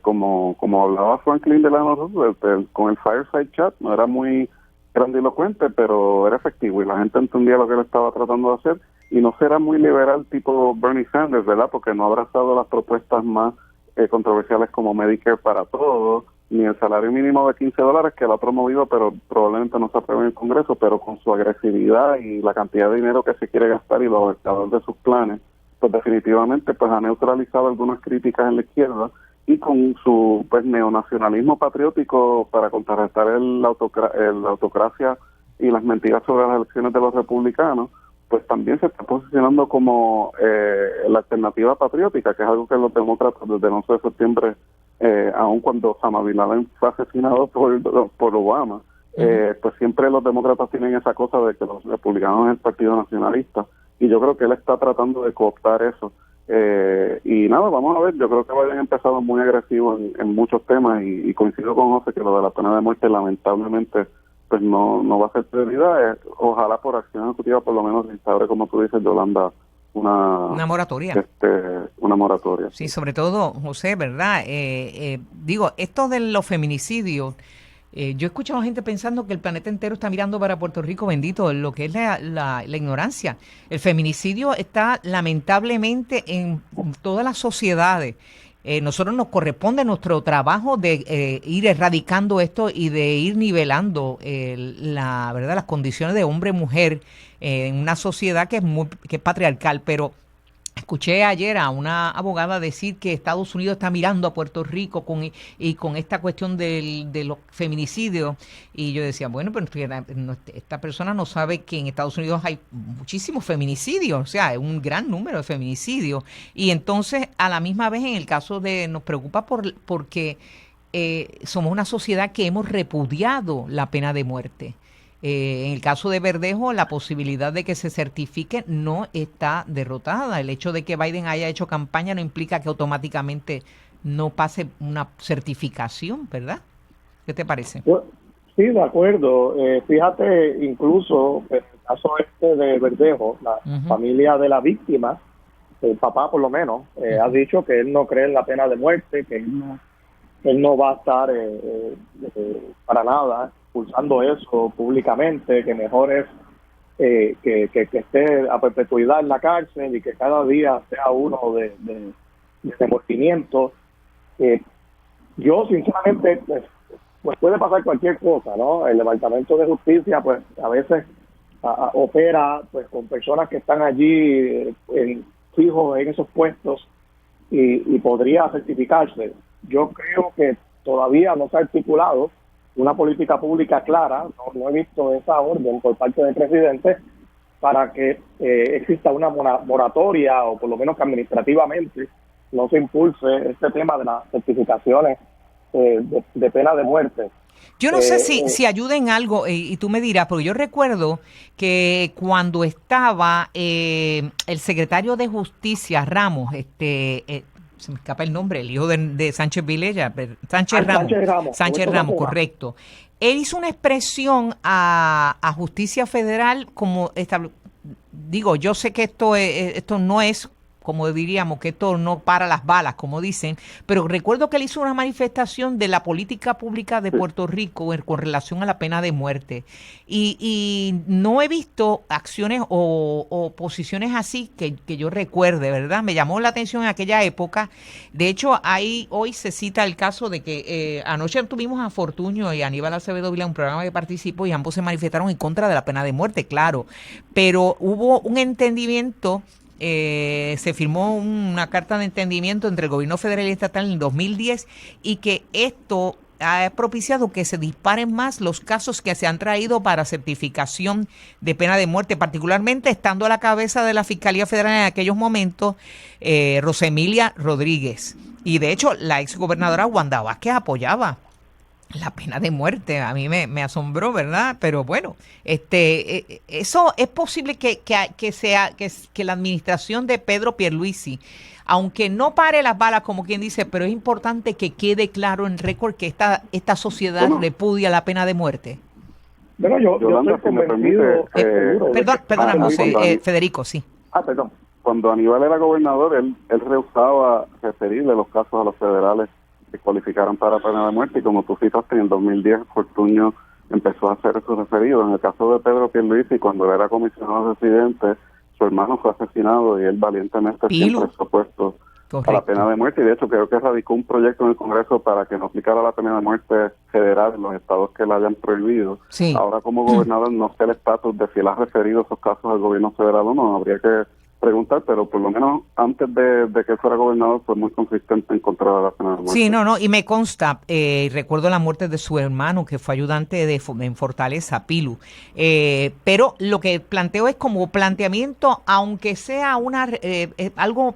como hablaba Franklin Delano Roosevelt, con el fireside chat. No era muy grandilocuente, pero era efectivo y la gente entendía lo que él estaba tratando de hacer, y no será muy liberal tipo Bernie Sanders, ¿verdad? Porque no ha abrazado las propuestas más controversiales como Medicare para todos, ni el salario mínimo de $15 que él ha promovido, pero probablemente no se apruebe en el Congreso, pero con su agresividad y la cantidad de dinero que se quiere gastar y los abarcadores de sus planes, pues definitivamente pues ha neutralizado algunas críticas en la izquierda, y con su pues neonacionalismo patriótico para contrarrestar la autocracia y las mentiras sobre las elecciones de los republicanos, pues también se está posicionando como la alternativa patriótica, que es algo que los demócratas desde el 11 de septiembre, aun cuando Osama Bin Laden fue asesinado por Obama, pues siempre los demócratas tienen esa cosa de que los republicanos es el partido nacionalista, y yo creo que él está tratando de cooptar eso. Y nada, vamos a ver. Yo creo que Biden ha empezado muy agresivo en muchos temas, y coincido con José que lo de la pena de muerte lamentablemente pues no va a ser prioridad. Ojalá por acción ejecutiva por lo menos se instaure, como tú dices, Yolanda, una moratoria. Una moratoria. Sí, sobre todo, José, ¿verdad? Digo, esto de los feminicidios, yo he escuchado a gente pensando que el planeta entero está mirando para Puerto Rico, bendito, lo que es la ignorancia. El feminicidio está lamentablemente en todas las sociedades. Nosotros nos corresponde nuestro trabajo de ir erradicando esto y de ir nivelando ¿verdad? Las condiciones de hombre-mujer en una sociedad que es patriarcal, pero escuché ayer a una abogada decir que Estados Unidos está mirando a Puerto Rico con esta cuestión de los feminicidios, y yo decía, bueno, pero esta persona no sabe que en Estados Unidos hay muchísimos feminicidios, o sea, hay un gran número de feminicidios, y entonces a la misma vez en el caso nos preocupa porque somos una sociedad que hemos repudiado la pena de muerte. En el caso de Verdejo, la posibilidad de que se certifique no está derrotada. El hecho de que Biden haya hecho campaña no implica que automáticamente no pase una certificación, ¿verdad? ¿Qué te parece? Sí, de acuerdo. Fíjate, incluso en el caso de Verdejo, la familia de la víctima, el papá por lo menos, ha dicho que él no cree en la pena de muerte, que él no va a estar para nada impulsando eso públicamente, que mejor es que esté a perpetuidad en la cárcel y que cada día sea uno de remordimiento. Yo sinceramente pues puede pasar cualquier cosa, ¿no? El Departamento de Justicia pues a veces opera pues con personas que están allí fijos en esos puestos y podría certificarse. Yo creo que todavía no se ha articulado una política pública clara, no he visto esa orden por parte del presidente para que exista una moratoria, o por lo menos que administrativamente no se impulse este tema de las certificaciones de pena de muerte. Yo no sé si ayuda en algo, y tú me dirás, porque yo recuerdo que cuando estaba el secretario de Justicia, Ramos, se me escapa el nombre, el hijo de Sánchez Vilella, Sánchez Ramos, correcto. Él hizo una expresión a Justicia Federal como digo, yo sé que esto no es, como diríamos, que esto no para las balas, como dicen, pero recuerdo que él hizo una manifestación de la política pública de Puerto Rico con relación a la pena de muerte. Y no he visto acciones o posiciones así que yo recuerde, ¿verdad? Me llamó la atención en aquella época. De hecho, hoy se cita el caso de que anoche tuvimos a Fortuño y a Aníbal Acevedo Vilá, un programa que participó, y ambos se manifestaron en contra de la pena de muerte, claro. Pero hubo un entendimiento. Se firmó una carta de entendimiento entre el gobierno federal y estatal en el 2010, y que esto ha propiciado que se disparen más los casos que se han traído para certificación de pena de muerte, particularmente estando a la cabeza de la Fiscalía Federal en aquellos momentos Rosemilia Rodríguez, y de hecho la exgobernadora Wanda Vázquez apoyaba la pena de muerte. A mí me asombró, ¿verdad? Pero bueno, eso es posible que la administración de Pedro Pierluisi, aunque no pare las balas, como quien dice, pero es importante que quede claro en récord que esta sociedad repudia la pena de muerte. Bueno, yo estoy convencido. Perdóname, Federico, sí. Perdón. cuando Aníbal era gobernador, él rehusaba referirle los casos a los federales que cualificaron para pena de muerte, y como tú citaste, en el 2010 Fortuño empezó a hacer esos referidos. En el caso de Pedro Pierluisi, cuando él era comisionado residente, su hermano fue asesinado y él valientemente siempre se opuesto a la pena de muerte, y de hecho creo que radicó un proyecto en el Congreso para que no aplicara la pena de muerte federal en los estados que la hayan prohibido. Sí. Ahora, como gobernador, no sé el estatus de si él ha referido esos casos al gobierno federal o no, habría que preguntar, pero por lo menos antes de que fuera gobernador fue muy consistente en contra de la pena de muerte. Sí, no, y me consta, recuerdo la muerte de su hermano, que fue ayudante en Fortaleza, Pilu, pero lo que planteo es como planteamiento, aunque sea algo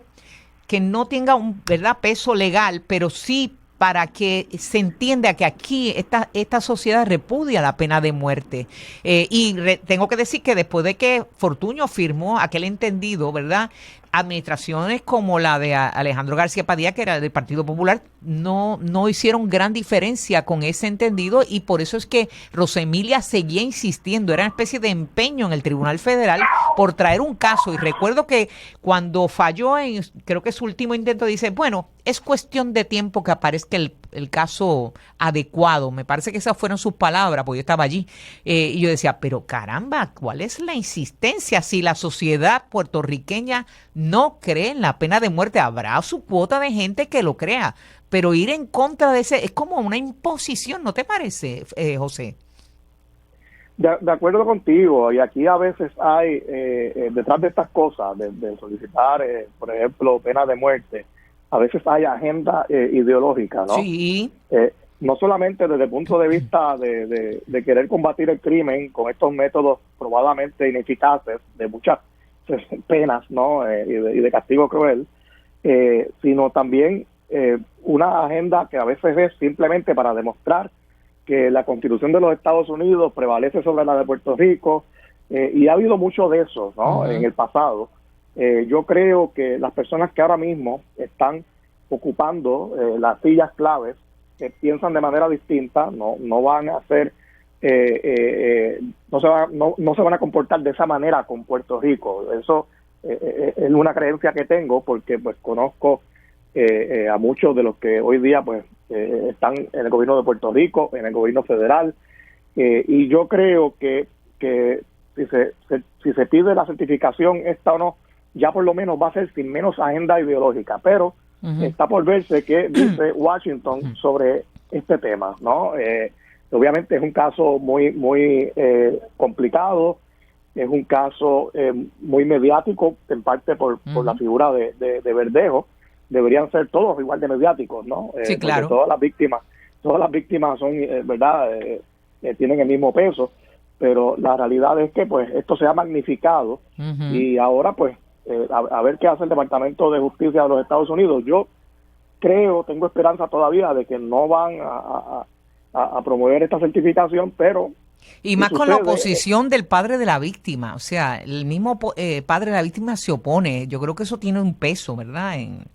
que no tenga un peso legal, pero sí para que se entienda que aquí esta sociedad repudia la pena de muerte. Tengo que decir que después de que Fortuño firmó aquel entendido, ¿verdad?, administraciones como la de Alejandro García Padilla, que era del Partido Popular, no hicieron gran diferencia con ese entendido, y por eso es que Rosemilia seguía insistiendo. Era una especie de empeño en el Tribunal Federal por traer un caso. Y recuerdo que cuando falló creo que su último intento, dice, bueno, es cuestión de tiempo que aparezca el caso adecuado. Me parece que esas fueron sus palabras, porque yo estaba allí. Y yo decía, pero caramba, ¿cuál es la insistencia? Si la sociedad puertorriqueña no cree en la pena de muerte, habrá su cuota de gente que lo crea, pero ir en contra de ese es como una imposición, ¿no te parece, José? De acuerdo contigo, y aquí a veces hay, detrás de estas cosas, de solicitar, por ejemplo, pena de muerte, a veces hay agenda ideológica, ¿no? Sí. No solamente desde el punto de vista de querer combatir el crimen con estos métodos probadamente ineficaces, de muchas penas, ¿no? Y de castigo cruel, sino también una agenda que a veces es simplemente para demostrar que la Constitución de los Estados Unidos prevalece sobre la de Puerto Rico, y ha habido mucho de eso, ¿no? Uh-huh. En el pasado. Yo creo que las personas que ahora mismo están ocupando las sillas claves, que piensan de manera distinta, no van a hacer, no se van a comportar de esa manera con Puerto Rico. Eso es una creencia que tengo, porque pues conozco a muchos de los que hoy día pues están en el gobierno de Puerto Rico, en el gobierno federal, y yo creo que si se pide la certificación esta o no, ya por lo menos va a ser sin menos agenda ideológica, pero está por verse qué dice Washington sobre este tema, ¿no? Obviamente es un caso muy complicado, es un caso muy mediático, en parte por la figura de Verdejo. Deberían ser todos igual de mediáticos, ¿no? Sí, claro. Todas las víctimas son, ¿verdad? Tienen el mismo peso, pero la realidad es que pues esto se ha magnificado, y ahora pues a ver qué hace el Departamento de Justicia de los Estados Unidos. Yo tengo esperanza todavía de que no van a promover esta certificación, pero... Y más con la oposición del padre de la víctima, o sea, el mismo padre de la víctima se opone. Yo creo que eso tiene un peso, ¿verdad?, en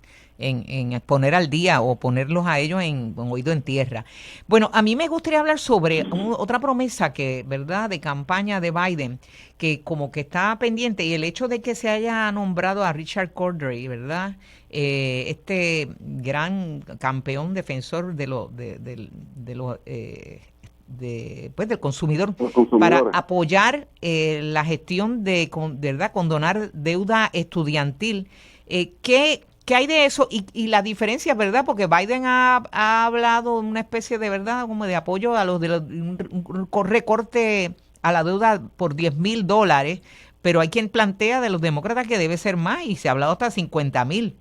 poner al día o ponerlos a ellos en oído en tierra. Bueno, a mí me gustaría hablar sobre otra promesa que, ¿verdad?, de campaña de Biden, que como que está pendiente, y el hecho de que se haya nombrado a Richard Cordray, ¿verdad?, este gran campeón defensor del consumidor, para apoyar la gestión de ¿verdad?, condonar deuda estudiantil. ¿Qué hay de eso? Y la diferencia, ¿verdad? Porque Biden ha hablado de una especie de, ¿verdad?, como de apoyo a un recorte a la deuda por $10,000, pero hay quien plantea de los demócratas que debe ser más, y se ha hablado hasta $50,000.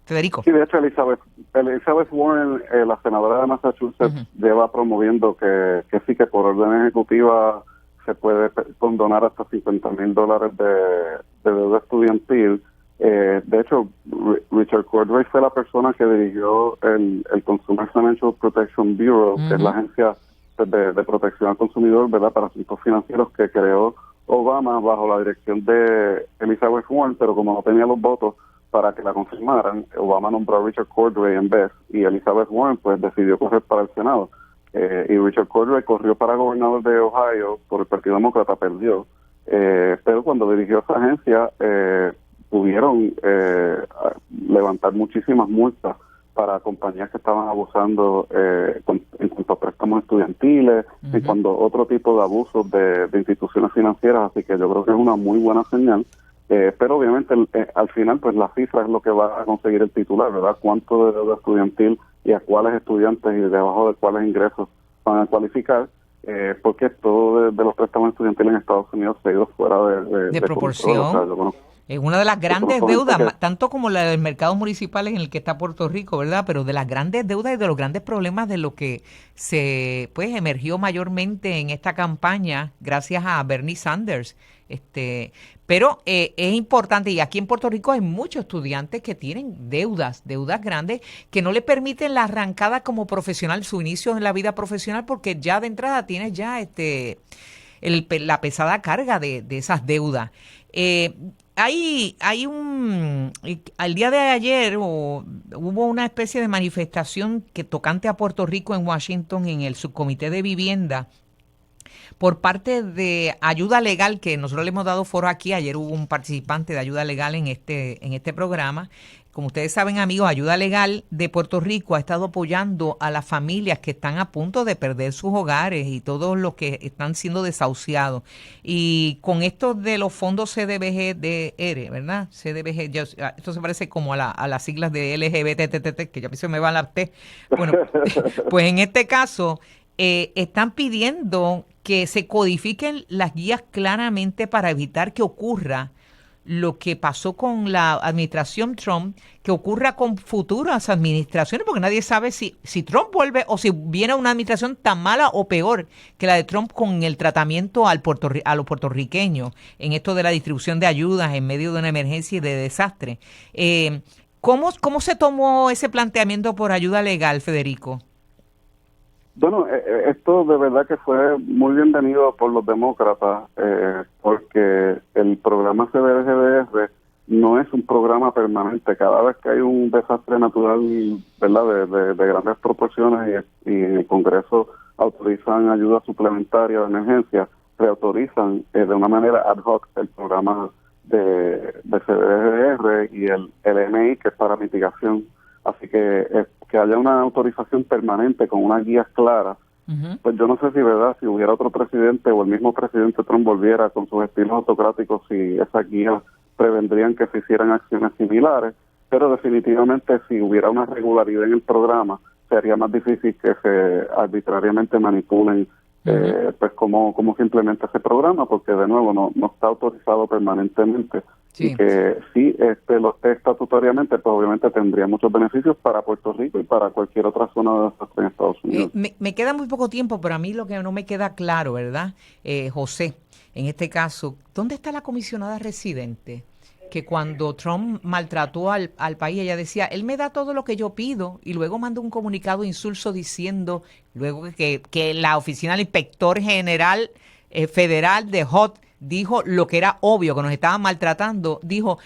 Federico. Sí, de hecho Elizabeth Warren, la senadora de Massachusetts, lleva promoviendo que sí, que por orden ejecutiva se puede condonar hasta $50,000 de deuda estudiantil. De hecho, Richard Cordray fue la persona que dirigió el Consumer Financial Protection Bureau, que es la agencia de protección al consumidor, ¿verdad?, para asuntos financieros, que creó Obama bajo la dirección de Elizabeth Warren, pero como no tenía los votos para que la confirmaran, Obama nombró a Richard Cordray en vez, y Elizabeth Warren pues decidió correr para el Senado. Y Richard Cordray corrió para gobernador de Ohio por el Partido Demócrata, perdió, pero cuando dirigió esa agencia pudieron levantar muchísimas multas para compañías que estaban abusando en cuanto a préstamos estudiantiles, en cuanto a otro tipo de abusos de instituciones financieras, así que yo creo que es una muy buena señal. Pero obviamente al final pues la cifra es lo que va a conseguir el titular, ¿verdad? Cuánto de deuda estudiantil y a cuáles estudiantes y debajo de cuáles ingresos van a cualificar, porque todo de los préstamos estudiantiles en Estados Unidos se ha ido fuera de proporción. Control, o sea, es una de las grandes deudas, tanto como la de los mercados municipales en el que está Puerto Rico, ¿verdad? Pero de las grandes deudas y de los grandes problemas de lo que se emergió mayormente en esta campaña gracias a Bernie Sanders. Pero es importante, y aquí en Puerto Rico hay muchos estudiantes que tienen deudas grandes que no le permiten la arrancada como profesional, su inicio en la vida profesional, porque ya de entrada tienes ya la pesada carga de esas deudas. Al día de ayer hubo una especie de manifestación tocante a Puerto Rico en Washington en el subcomité de vivienda por parte de Ayuda Legal, que nosotros le hemos dado foro aquí. Ayer hubo un participante de Ayuda Legal en este programa. Como ustedes saben, amigos, Ayuda Legal de Puerto Rico ha estado apoyando a las familias que están a punto de perder sus hogares y todos los que están siendo desahuciados. Y con esto de los fondos CDBG-DR, ¿verdad? CDBG, esto se parece como a las siglas de LGBT, que ya a mí se me va la T. Bueno, pues en este caso están pidiendo que se codifiquen las guías claramente para evitar que ocurra lo que pasó con la administración Trump, que ocurra con futuras administraciones, porque nadie sabe si Trump vuelve o si viene una administración tan mala o peor que la de Trump con el tratamiento a los puertorriqueños en esto de la distribución de ayudas en medio de una emergencia y de desastre. ¿Cómo se tomó ese planteamiento por Ayuda Legal, Federico? Bueno, esto de verdad que fue muy bienvenido por los demócratas, porque el programa CDBG-DR no es un programa permanente. Cada vez que hay un desastre natural, ¿verdad?, de grandes proporciones y en el Congreso autorizan ayuda suplementaria de emergencia, reautorizan de una manera ad hoc el programa de CDBG-DR y el LMI, que es para mitigación. Así que haya una autorización permanente con unas guías claras, pues yo no sé si hubiera otro presidente o el mismo presidente Trump volviera con sus estilos autocráticos, si esas guías prevendrían que se hicieran acciones similares, pero definitivamente si hubiera una regularidad en el programa, sería más difícil que se arbitrariamente manipulen pues cómo se implementa ese programa, porque de nuevo no está autorizado permanentemente. Sí. Y que sí lo esté estatutariamente, pues obviamente tendría muchos beneficios para Puerto Rico y para cualquier otra zona de desastre en Estados Unidos. Me queda muy poco tiempo, pero a mí lo que no me queda claro, ¿verdad, José? En este caso, ¿dónde está la comisionada residente? Que cuando Trump maltrató al país, ella decía, él me da todo lo que yo pido, y luego mandó un comunicado insulso diciendo, luego que la oficina del inspector general federal de HUD dijo lo que era obvio, que nos estaban maltratando, dijo,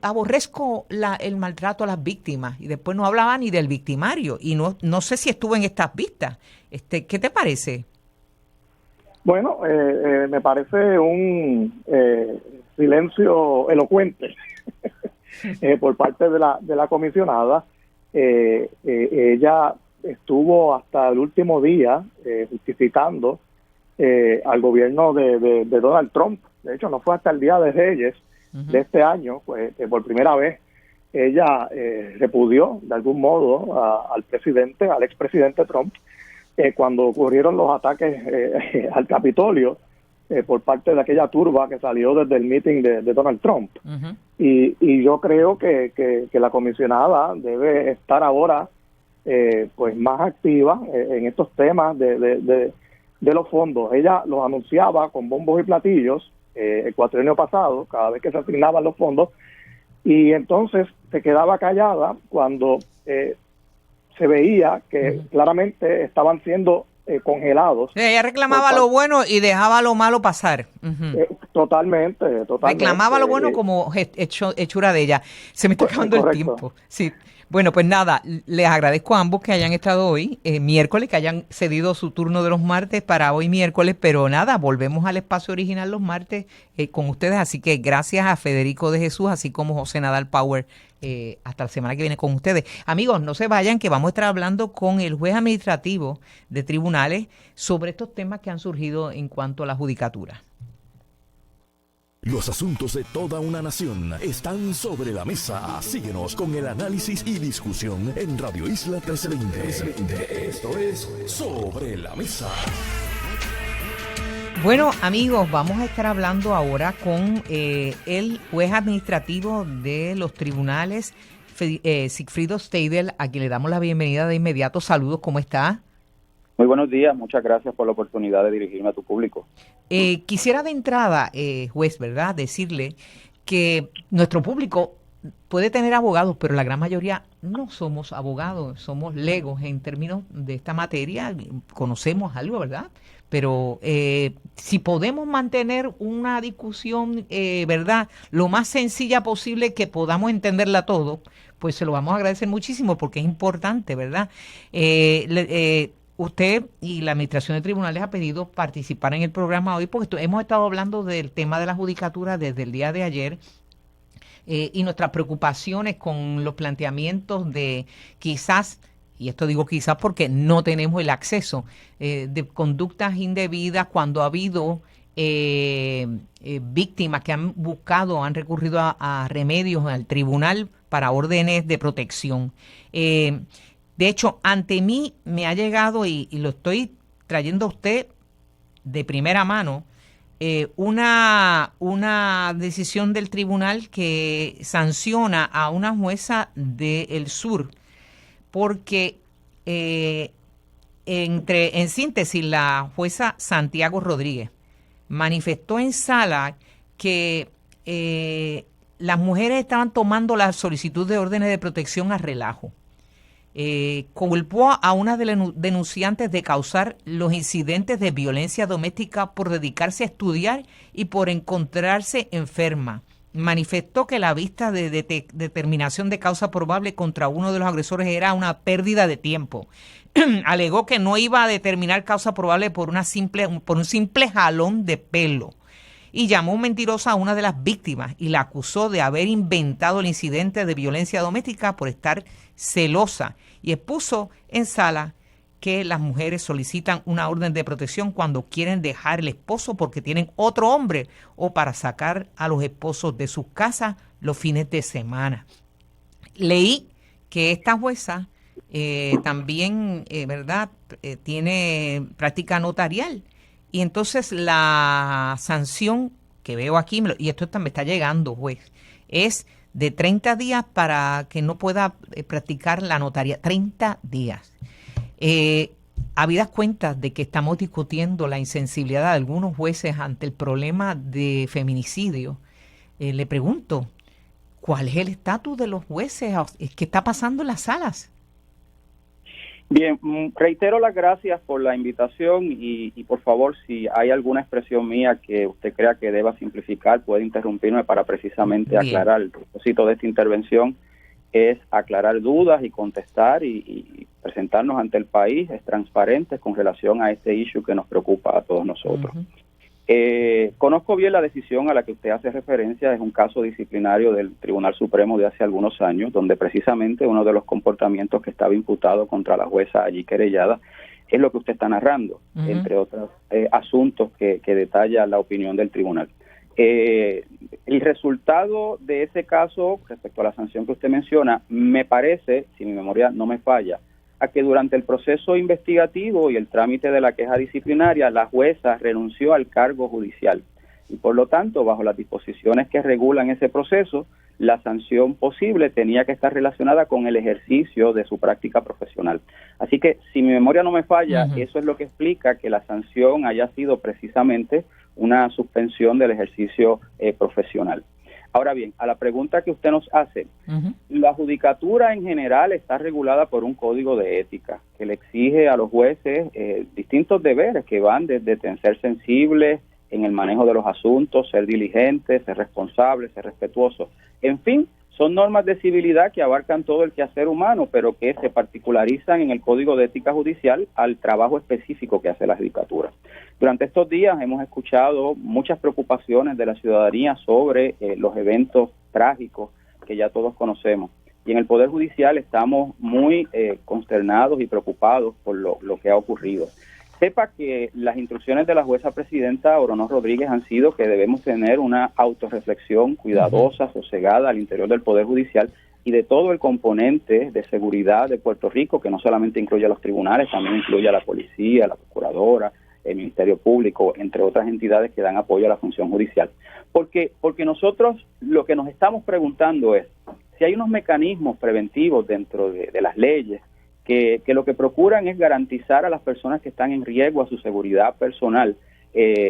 aborrezco el maltrato a las víctimas, y después no hablaba ni del victimario, y no sé si estuvo en estas vistas. ¿Qué te parece? Bueno, me parece un silencio elocuente por parte de la comisionada. Ella estuvo hasta el último día justificando al gobierno de Donald Trump. De hecho, no fue hasta el Día de Reyes de este año, pues por primera vez ella repudió de algún modo al expresidente Trump, cuando ocurrieron los ataques al Capitolio por parte de aquella turba que salió desde el meeting de Donald Trump. Y yo creo que la comisionada debe estar ahora pues más activa en estos temas de los fondos. Ella los anunciaba con bombos y platillos el cuatrienio pasado, cada vez que se asignaban los fondos, y entonces se quedaba callada cuando se veía que claramente estaban siendo congelados. Ella reclamaba lo bueno y dejaba lo malo pasar. Totalmente. Reclamaba lo bueno como hechura de ella. Se me está acabando el tiempo. Sí. Bueno, pues nada, les agradezco a ambos que hayan estado hoy, miércoles, que hayan cedido su turno de los martes para hoy miércoles, pero nada, volvemos al espacio original los martes con ustedes, así que gracias a Federico de Jesús, así como José Nadal Power, hasta la semana que viene con ustedes. Amigos, no se vayan, que vamos a estar hablando con el juez administrativo de tribunales sobre estos temas que han surgido en cuanto a la judicatura. Los asuntos de toda una nación están sobre la mesa. Síguenos con el análisis y discusión en Radio Isla 1320. Esto es Sobre la Mesa. Bueno, amigos, vamos a estar hablando ahora con el juez administrativo de los tribunales, Sigfrido Steidl, a quien le damos la bienvenida de inmediato. Saludos, ¿cómo está? Muy buenos días, muchas gracias por la oportunidad de dirigirme a tu público. Quisiera de entrada, juez, ¿verdad?, decirle que nuestro público puede tener abogados, pero la gran mayoría no somos abogados, somos legos en términos de esta materia, conocemos algo, ¿verdad? Pero si podemos mantener una discusión, ¿verdad?, lo más sencilla posible, que podamos entenderla todo, pues se lo vamos a agradecer muchísimo porque es importante, ¿verdad? Usted y la Administración de Tribunales ha pedido participar en el programa hoy porque hemos estado hablando del tema de la judicatura desde el día de ayer y nuestras preocupaciones con los planteamientos de quizás, y esto digo quizás porque no tenemos el acceso, de conductas indebidas cuando ha habido víctimas que han buscado, han recurrido a remedios al tribunal para órdenes de protección. De hecho, ante mí me ha llegado, y lo estoy trayendo a usted de primera mano, una decisión del tribunal que sanciona a una jueza del sur, porque en síntesis, la jueza Santiago Rodríguez manifestó en sala que las mujeres estaban tomando la solicitud de órdenes de protección a relajo. Culpó a una de las denunciantes de causar los incidentes de violencia doméstica por dedicarse a estudiar y por encontrarse enferma. Manifestó que la vista de determinación de causa probable contra uno de los agresores era una pérdida de tiempo. Alegó que no iba a determinar causa probable por un simple jalón de pelo. Y llamó mentirosa a una de las víctimas y la acusó de haber inventado el incidente de violencia doméstica por estar celosa, y expuso en sala que las mujeres solicitan una orden de protección cuando quieren dejar el esposo porque tienen otro hombre o para sacar a los esposos de sus casas los fines de semana. Leí que esta jueza también, ¿verdad?, tiene práctica notarial. Y entonces la sanción que veo aquí, y esto me está llegando, juez, es de 30 días para que no pueda practicar la notaría. 30 días. Habidas cuentas de que estamos discutiendo la insensibilidad de algunos jueces ante el problema de feminicidio, le pregunto, ¿cuál es el estatus de los jueces? ¿Qué está pasando en las salas? Bien, reitero las gracias por la invitación y por favor, si hay alguna expresión mía que usted crea que deba simplificar, puede interrumpirme para precisamente aclarar. El propósito de esta intervención es aclarar dudas y contestar y presentarnos ante el país transparentes con relación a este issue que nos preocupa a todos nosotros. Conozco bien la decisión a la que usted hace referencia, es un caso disciplinario del Tribunal Supremo de hace algunos años, donde precisamente uno de los comportamientos que estaba imputado contra la jueza allí querellada es lo que usted está narrando, entre otros asuntos que detalla la opinión del tribunal. El resultado de ese caso, respecto a la sanción que usted menciona, me parece, si mi memoria no me falla, a que durante el proceso investigativo y el trámite de la queja disciplinaria, la jueza renunció al cargo judicial. Y por lo tanto, bajo las disposiciones que regulan ese proceso, la sanción posible tenía que estar relacionada con el ejercicio de su práctica profesional. Así que, si mi memoria no me falla, eso es lo que explica que la sanción haya sido precisamente una suspensión del ejercicio profesional. Ahora bien, a la pregunta que usted nos hace, la judicatura en general está regulada por un código de ética que le exige a los jueces distintos deberes que van desde ser sensibles, en el manejo de los asuntos, ser diligente, ser responsable, ser respetuoso. En fin, son normas de civilidad que abarcan todo el quehacer humano, pero que se particularizan en el Código de Ética Judicial al trabajo específico que hace la Judicatura. Durante estos días hemos escuchado muchas preocupaciones de la ciudadanía sobre los eventos trágicos que ya todos conocemos. Y en el Poder Judicial estamos muy consternados y preocupados por lo que ha ocurrido. Sepa que las instrucciones de la jueza presidenta Oronoz Rodríguez han sido que debemos tener una autorreflexión cuidadosa, sosegada al interior del Poder Judicial y de todo el componente de seguridad de Puerto Rico, que no solamente incluye a los tribunales, también incluye a la policía, a la procuradora, el Ministerio Público, entre otras entidades que dan apoyo a la función judicial. Porque nosotros lo que nos estamos preguntando es si hay unos mecanismos preventivos dentro de las leyes que lo que procuran es garantizar a las personas que están en riesgo a su seguridad personal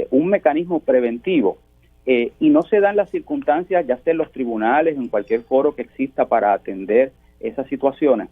un mecanismo preventivo y no se dan las circunstancias, ya sea en los tribunales, en cualquier foro que exista para atender esas situaciones,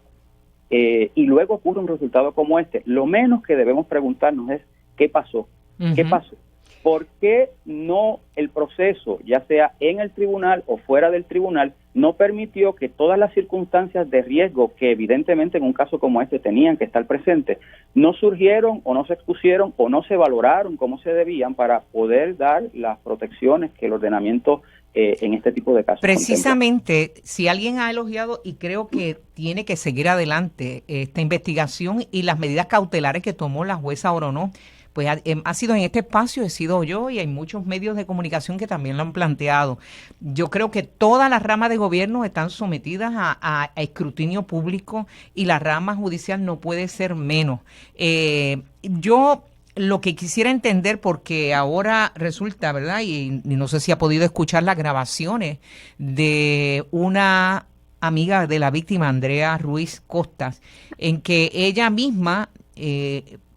y luego ocurre un resultado como este. Lo menos que debemos preguntarnos es ¿qué pasó? ¿Qué pasó? ¿Por qué no el proceso, ya sea en el tribunal o fuera del tribunal, no permitió que todas las circunstancias de riesgo que evidentemente en un caso como este tenían que estar presentes, no surgieron o no se expusieron o no se valoraron como se debían para poder dar las protecciones que el ordenamiento en este tipo de casos precisamente contempla? Si alguien ha elogiado, y creo que tiene que seguir adelante esta investigación y las medidas cautelares que tomó la jueza Oronoz, pues ha sido en este espacio, he sido yo, y hay muchos medios de comunicación que también lo han planteado. Yo creo que todas las ramas de gobierno están sometidas a escrutinio público y la rama judicial no puede ser menos. Yo lo que quisiera entender, porque ahora resulta, ¿verdad? Y no sé si ha podido escuchar las grabaciones de una amiga de la víctima, Andrea Ruiz Costas, en que ella misma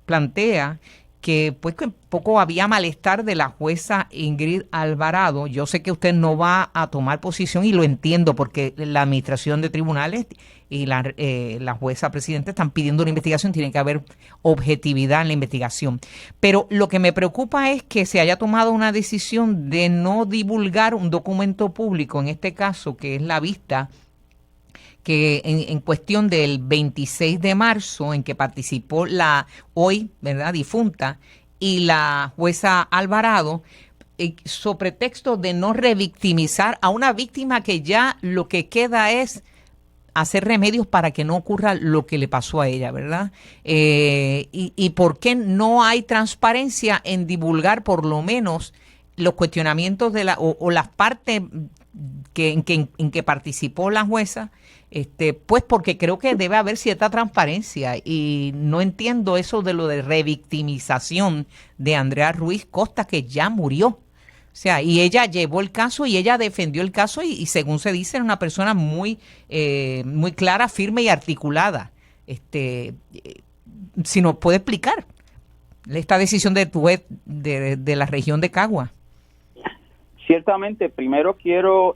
plantea que pues que un poco había malestar de la jueza Ingrid Alvarado. Yo sé que usted no va a tomar posición y lo entiendo porque la administración de tribunales y la jueza presidenta están pidiendo una investigación, tiene que haber objetividad en la investigación. Pero lo que me preocupa es que se haya tomado una decisión de no divulgar un documento público, en este caso que es la vista que en cuestión del 26 de marzo, en que participó la hoy, ¿verdad?, difunta, y la jueza Alvarado, sobre texto de no revictimizar a una víctima que ya lo que queda es hacer remedios para que no ocurra lo que le pasó a ella, ¿verdad? Y por qué no hay transparencia en divulgar por lo menos los cuestionamientos de o las partes en que participó la jueza, pues porque creo que debe haber cierta transparencia y no entiendo eso de lo de revictimización de Andrea Ruiz Costa, que ya murió. O sea, y ella llevó el caso y ella defendió el caso y según se dice, era una persona muy clara, firme y articulada. Si nos puede explicar esta decisión de la región de Cagua. Ciertamente, primero quiero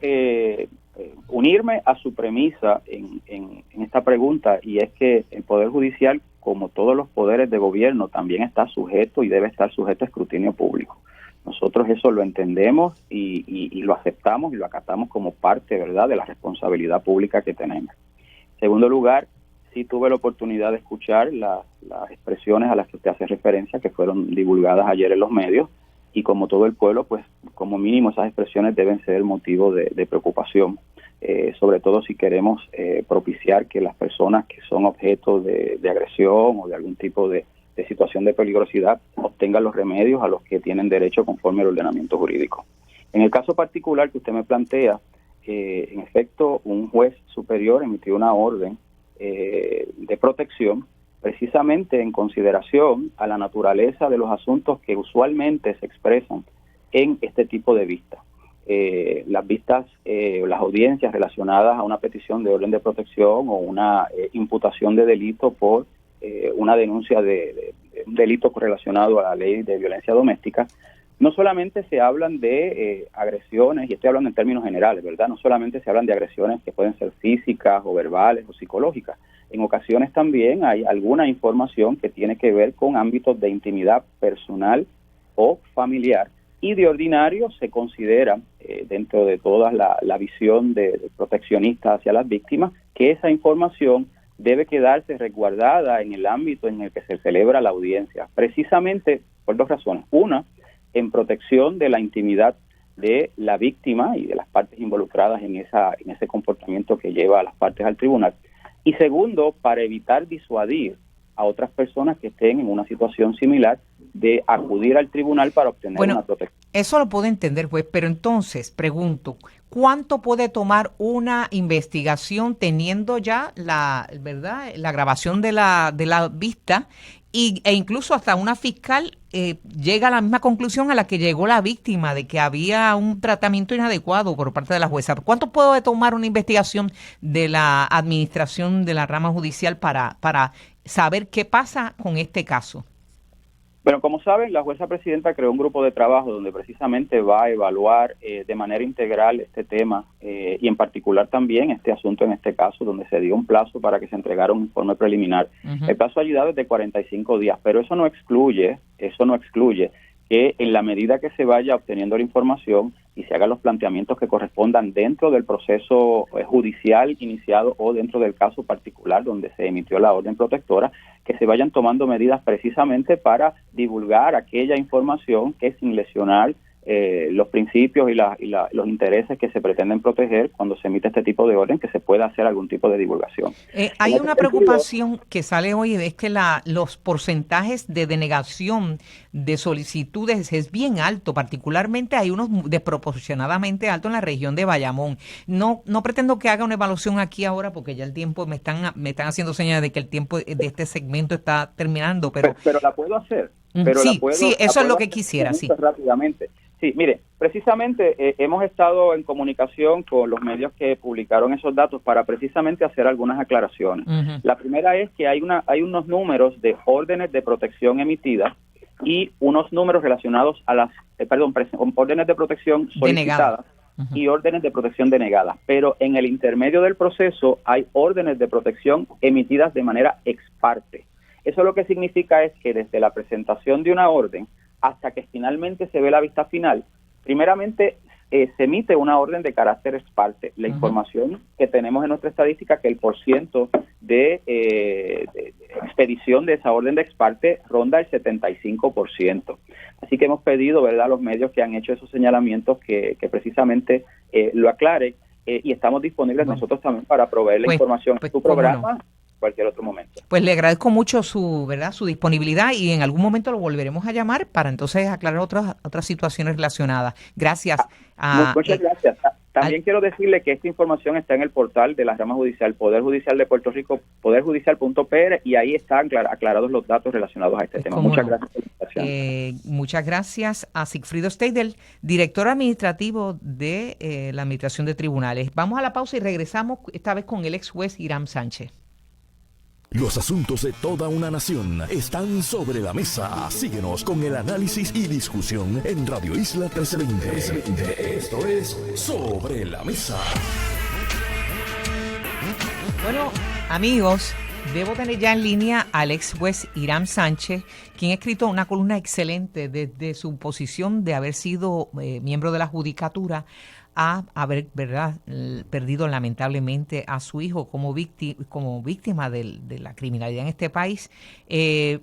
unirme a su premisa en esta pregunta, y es que el Poder Judicial, como todos los poderes de gobierno, también está sujeto y debe estar sujeto a escrutinio público. Nosotros eso lo entendemos y lo aceptamos y lo acatamos como parte, ¿verdad?, de la responsabilidad pública que tenemos. En segundo lugar, sí tuve la oportunidad de escuchar las expresiones a las que usted hace referencia, que fueron divulgadas ayer en los medios, y como todo el pueblo, pues como mínimo esas expresiones deben ser motivo de preocupación, sobre todo si queremos propiciar que las personas que son objeto de agresión o de algún tipo de situación de peligrosidad obtengan los remedios a los que tienen derecho conforme al ordenamiento jurídico. En el caso particular que usted me plantea, en efecto, un juez superior emitió una orden de protección precisamente en consideración a la naturaleza de los asuntos que usualmente se expresan en este tipo de vistas. Las vistas, las audiencias relacionadas a una petición de orden de protección o una imputación de delito por una denuncia de un delito relacionado a la ley de violencia doméstica, no solamente se hablan de agresiones, y estoy hablando en términos generales, ¿verdad? No solamente se hablan de agresiones que pueden ser físicas o verbales o psicológicas. En ocasiones también hay alguna información que tiene que ver con ámbitos de intimidad personal o familiar y de ordinario se considera, dentro de toda la visión de proteccionista hacia las víctimas, que esa información debe quedarse resguardada en el ámbito en el que se celebra la audiencia, precisamente por dos razones. Una, en protección de la intimidad de la víctima y de las partes involucradas en ese comportamiento que lleva a las partes al tribunal. Y segundo, para evitar disuadir a otras personas que estén en una situación similar de acudir al tribunal para obtener una protección. Eso lo puedo entender, juez, pero entonces pregunto, ¿cuánto puede tomar una investigación teniendo ya la grabación de la vista e incluso hasta una fiscal llega a la misma conclusión a la que llegó la víctima de que había un tratamiento inadecuado por parte de la jueza? ¿Cuánto puede tomar una investigación de la administración de la rama judicial para saber qué pasa con este caso? Bueno, como saben, la jueza presidenta creó un grupo de trabajo donde precisamente va a evaluar de manera integral este tema y en particular también este asunto en este caso, donde se dio un plazo para que se entregara un informe preliminar. Uh-huh. El plazo allí dado es de 45 días, pero eso no excluye que en la medida que se vaya obteniendo la información y se hagan los planteamientos que correspondan dentro del proceso judicial iniciado o dentro del caso particular donde se emitió la orden protectora, que se vayan tomando medidas precisamente para divulgar aquella información que sin lesionar los principios y los intereses que se pretenden proteger cuando se emite este tipo de orden, que se pueda hacer algún tipo de divulgación. Hay una preocupación que sale hoy, es que los porcentajes de denegación de solicitudes es bien alto, particularmente hay unos desproporcionadamente altos en la región de Bayamón. No pretendo que haga una evaluación aquí ahora porque ya el tiempo, me están haciendo señas de que el tiempo de este segmento está terminando, pero la puedo hacer. Sí, eso es lo que quisiera, sí. Rápidamente. Sí, mire, precisamente hemos estado en comunicación con los medios que publicaron esos datos para precisamente hacer algunas aclaraciones. Uh-huh. La primera es que hay unos números de órdenes de protección emitidas y unos números relacionados a las, órdenes de protección solicitadas uh-huh. y órdenes de protección denegadas. Pero en el intermedio del proceso hay órdenes de protección emitidas de manera ex parte. Eso lo que significa es que desde la presentación de una orden hasta que finalmente se ve la vista final, primeramente se emite una orden de carácter ex parte. La uh-huh. información que tenemos en nuestra estadística que el % de expedición de esa orden de ex parte ronda el 75%. Así que hemos pedido, ¿verdad?, a los medios que han hecho esos señalamientos que precisamente lo aclaren y estamos disponibles nosotros también para proveer la información en tu programa. Cualquier otro momento. Pues le agradezco mucho su disponibilidad y en algún momento lo volveremos a llamar para entonces aclarar otras situaciones relacionadas. Gracias. Muchas gracias. También quiero decirle que esta información está en el portal de la rama judicial, Poder Judicial de Puerto Rico, poderjudicial.pr, y ahí están aclarados los datos relacionados a este tema. Muchas gracias por la invitación. Muchas gracias a Sigfrido Steidel, director administrativo de la Administración de Tribunales. Vamos a la pausa y regresamos esta vez con el ex juez Hiram Sánchez. Los asuntos de toda una nación están sobre la mesa. Síguenos con el análisis y discusión en Radio Isla 1320. Esto es Sobre la Mesa. Bueno, amigos, debo tener ya en línea al ex juez Hiram Sánchez, quien ha escrito una columna excelente desde su posición de haber sido miembro de la Judicatura a haber, ¿verdad?, perdido lamentablemente a su hijo como víctima de la criminalidad en este país. Y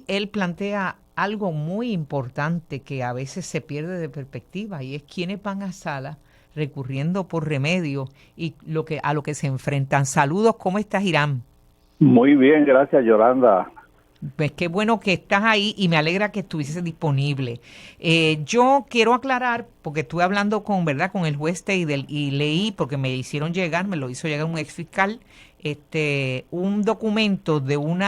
él plantea algo muy importante que a veces se pierde de perspectiva, y es quiénes van a sala recurriendo por remedio y a lo que se enfrentan. Saludos, ¿cómo estás, Hiram? Muy bien, gracias, Yolanda. Pues qué bueno que estás ahí y me alegra que estuviese disponible. Yo quiero aclarar, porque estuve hablando con el juez Steidel y leí, porque me lo hizo llegar un ex fiscal, un documento de un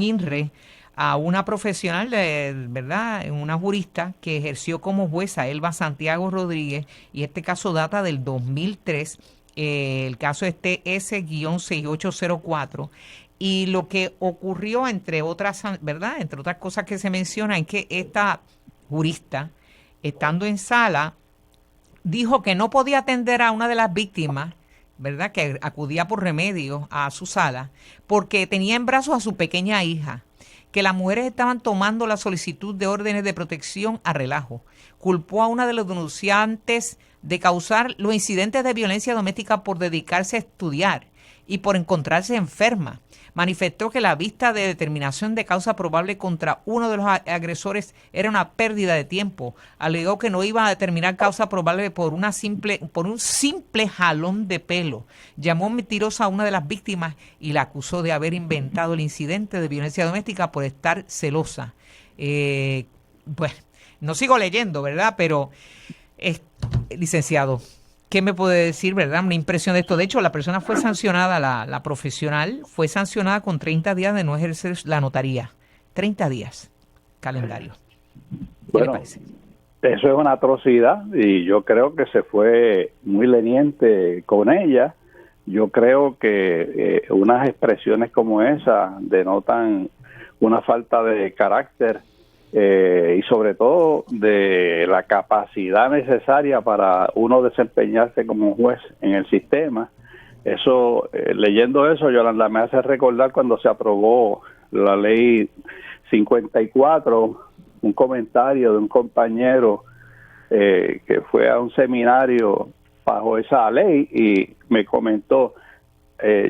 INRE a una profesional, ¿verdad?, una jurista que ejerció como jueza, Elba Santiago Rodríguez, y este caso data del 2003, el caso es TS-6804, y lo que ocurrió, entre otras cosas que se mencionan, es que esta jurista, estando en sala, dijo que no podía atender a una de las víctimas, ¿verdad?, que acudía por remedio a su sala, porque tenía en brazos a su pequeña hija, que las mujeres estaban tomando la solicitud de órdenes de protección a relajo. Culpó a una de los denunciantes de causar los incidentes de violencia doméstica por dedicarse a estudiar y por encontrarse enferma. Manifestó que la vista de determinación de causa probable contra uno de los agresores era una pérdida de tiempo. Alegó que no iba a determinar causa probable por un simple jalón de pelo. Llamó mentirosa a una de las víctimas y la acusó de haber inventado el incidente de violencia doméstica por estar celosa. Bueno, no sigo leyendo, ¿verdad? Pero, licenciado, ¿qué me puede decir, verdad? Una impresión de esto. De hecho, la persona fue sancionada, la profesional, fue sancionada con 30 días de no ejercer la notaría. 30 días, calendario. ¿Qué le parece? Eso es una atrocidad y yo creo que se fue muy leniente con ella. Yo creo que unas expresiones como esa denotan una falta de carácter y sobre todo de la capacidad necesaria para uno desempeñarse como juez en el sistema. Eso, leyendo eso, Yolanda, me hace recordar cuando se aprobó la ley 54, un comentario de un compañero que fue a un seminario bajo esa ley y me comentó,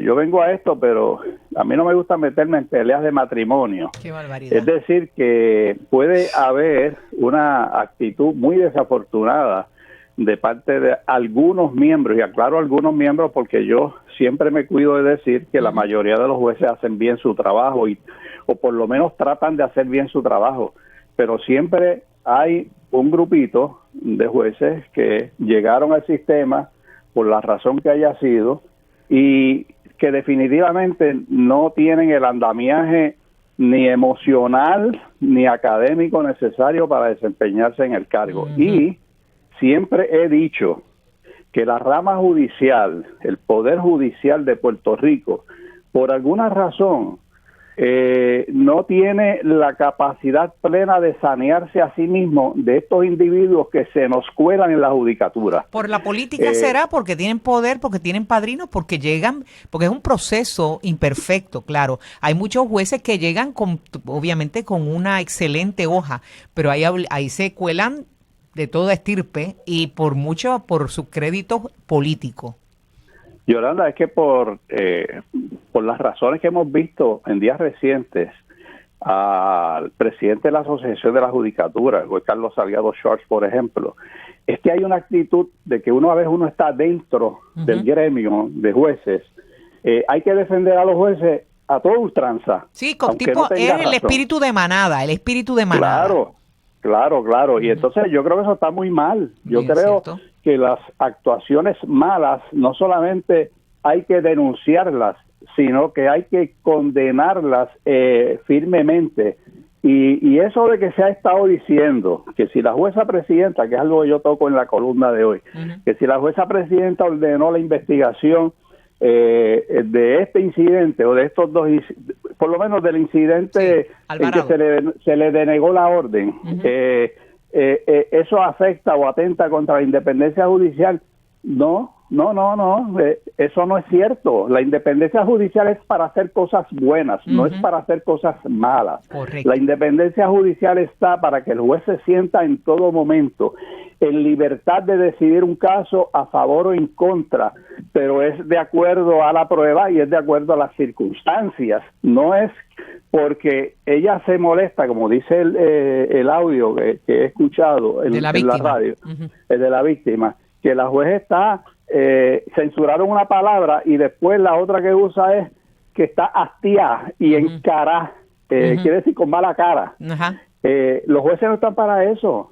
yo vengo a esto, pero a mí no me gusta meterme en peleas de matrimonio. Qué barbaridad. Es decir, que puede haber una actitud muy desafortunada de parte de algunos miembros, y aclaro algunos miembros porque yo siempre me cuido de decir que la mayoría de los jueces hacen bien su trabajo o por lo menos tratan de hacer bien su trabajo, pero siempre hay un grupito de jueces que llegaron al sistema por la razón que haya sido y que definitivamente no tienen el andamiaje ni emocional ni académico necesario para desempeñarse en el cargo. Y siempre he dicho que la rama judicial, el Poder Judicial de Puerto Rico, por alguna razón, no tiene la capacidad plena de sanearse a sí mismo de estos individuos que se nos cuelan en la judicatura. Por la política será, porque tienen poder, porque tienen padrinos, porque llegan, porque es un proceso imperfecto, claro. Hay muchos jueces que llegan obviamente con una excelente hoja, pero ahí se cuelan de toda estirpe y por sus créditos políticos. Yolanda, es que por las razones que hemos visto en días recientes al presidente de la Asociación de la Judicatura, el juez Carlos Salgado Schwartz, por ejemplo, es que hay una actitud de que a veces uno está dentro del gremio de jueces, hay que defender a los jueces a toda ultranza. Sí, tipo, no es el espíritu de manada, Claro. Y entonces yo creo que eso está muy mal. Yo creo que las actuaciones malas no solamente hay que denunciarlas, sino que hay que condenarlas firmemente. Y eso de que se ha estado diciendo que si la jueza presidenta, que es algo que yo toco en la columna de hoy, que si la jueza presidenta ordenó la investigación de este incidente o de estos dos, por lo menos del incidente en que se le denegó la orden, eso afecta o atenta contra la independencia judicial. No, eso no es cierto. La independencia judicial es para hacer cosas buenas, no es para hacer cosas malas. Correcto. La independencia judicial está para que el juez se sienta en todo momento en libertad de decidir un caso a favor o en contra, pero es de acuerdo a la prueba y es de acuerdo a las circunstancias. No es porque ella se molesta, como dice el audio que he escuchado en la radio, el de la víctima, que la juez está censuraron una palabra y después la otra que usa es que está hastiada y encarada, quiere decir con mala cara. Los jueces no están para eso.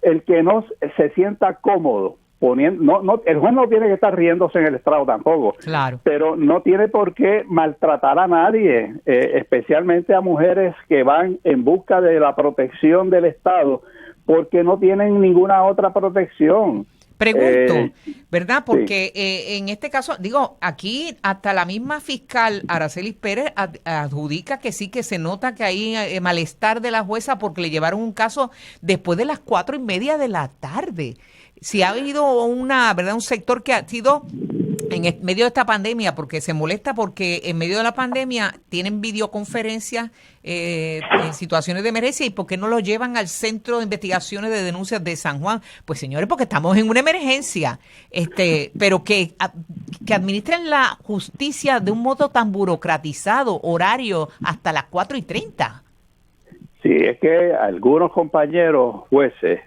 El que no se sienta cómodo poniendo, el juez no tiene que estar riéndose en el estrado tampoco, claro, pero no tiene por qué maltratar a nadie, especialmente a mujeres que van en busca de la protección del Estado porque no tienen ninguna otra protección. Pregunto, ¿verdad? Porque en este caso, digo, aquí hasta la misma fiscal Aracelis Pérez adjudica que sí, que se nota que hay malestar de la jueza porque le llevaron un caso después de las 4:30 de la tarde. Si ha habido un sector que ha sido en medio de esta pandemia, porque se molesta porque en medio de la pandemia tienen videoconferencias en situaciones de emergencia, y ¿por qué no lo llevan al Centro de Investigaciones de Denuncias de San Juan? Pues señores, porque estamos en una emergencia, pero que administren la justicia de un modo tan burocratizado, horario hasta las 4:30. Sí, es que algunos compañeros jueces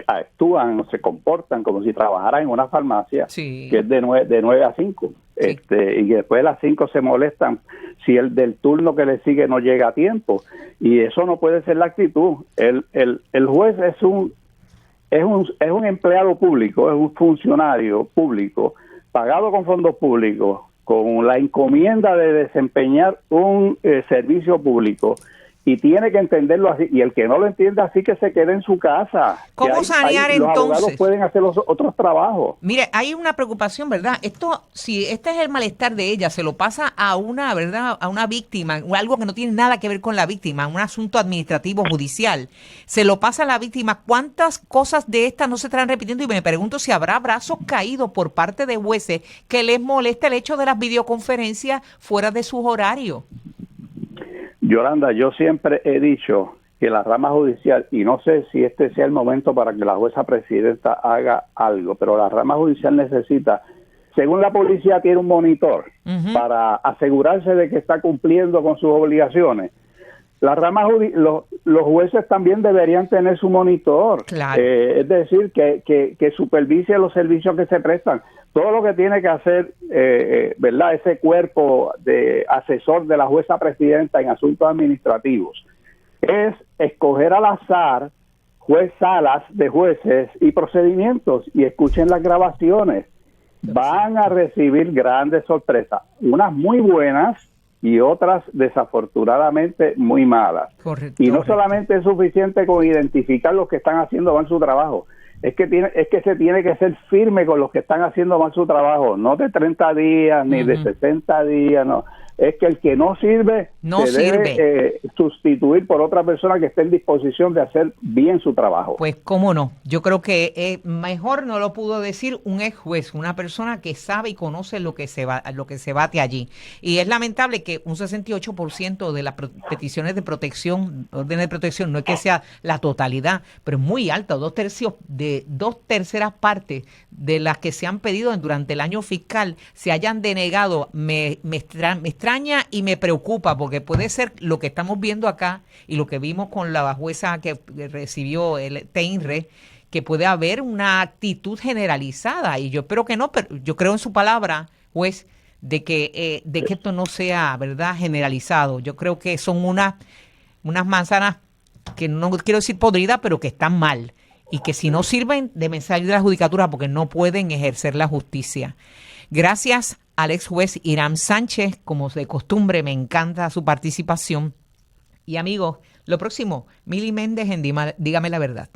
actúan o se comportan como si trabajaran en una farmacia, que es de 9 a 5, y que después de las 5 se molestan si el del turno que le sigue no llega a tiempo, y eso no puede ser la actitud. El juez es un empleado público, es un funcionario público pagado con fondos públicos, con la encomienda de desempeñar un servicio público, y tiene que entenderlo así, y el que no lo entienda así, que se quede en su casa. ¿Cómo sanear entonces? Los abogados pueden hacer los otros trabajos. Mire, hay una preocupación, ¿verdad? Si este es el malestar de ella, se lo pasa a una, ¿verdad? A una víctima, algo que no tiene nada que ver con la víctima, un asunto administrativo judicial, se lo pasa a la víctima. ¿Cuántas cosas de estas no se estarán repitiendo? Y me pregunto si habrá brazos caídos por parte de jueces que les molesta el hecho de las videoconferencias fuera de sus horarios. Yolanda, yo siempre he dicho que la rama judicial, y no sé si este sea el momento para que la jueza presidenta haga algo, pero la rama judicial necesita, según la policía tiene un monitor para asegurarse de que está cumpliendo con sus obligaciones, la rama los jueces también deberían tener su monitor, es decir, que supervise los servicios que se prestan. Todo lo que tiene que hacer, ¿verdad?, ese cuerpo de asesor de la jueza presidenta en asuntos administrativos, es escoger al azar salas de jueces y procedimientos, y escuchen las grabaciones. Van a recibir grandes sorpresas, unas muy buenas y otras desafortunadamente muy malas. Y no solamente es suficiente con identificar los que están haciendo mal su trabajo, es que se tiene que ser firme con los que están haciendo mal su trabajo, no de 30 días ni de 60 días, no. Es que el que no sirve debe sustituir por otra persona que esté en disposición de hacer bien su trabajo. Pues cómo no, yo creo que mejor no lo pudo decir un ex juez, una persona que sabe y conoce lo que se bate allí. Y es lamentable que un 68% de las peticiones de protección, órdenes de protección, no es que sea la totalidad, pero es muy alta, 2/3 partes de las que se han pedido durante el año fiscal se hayan denegado. Me extraña y me preocupa, porque puede ser lo que estamos viendo acá y lo que vimos con la jueza que recibió el TEINRE, que puede haber una actitud generalizada, y yo espero que no, pero yo creo en su palabra, juez, de que esto no sea, ¿verdad?, generalizado. Yo creo que son unas manzanas que no quiero decir podridas, pero que están mal, y que si no sirven deben salir de la judicatura porque no pueden ejercer la justicia. Gracias al ex juez Hiram Sánchez, como de costumbre, me encanta su participación. Y amigos, lo próximo, Mili Méndez en Dígame la Verdad.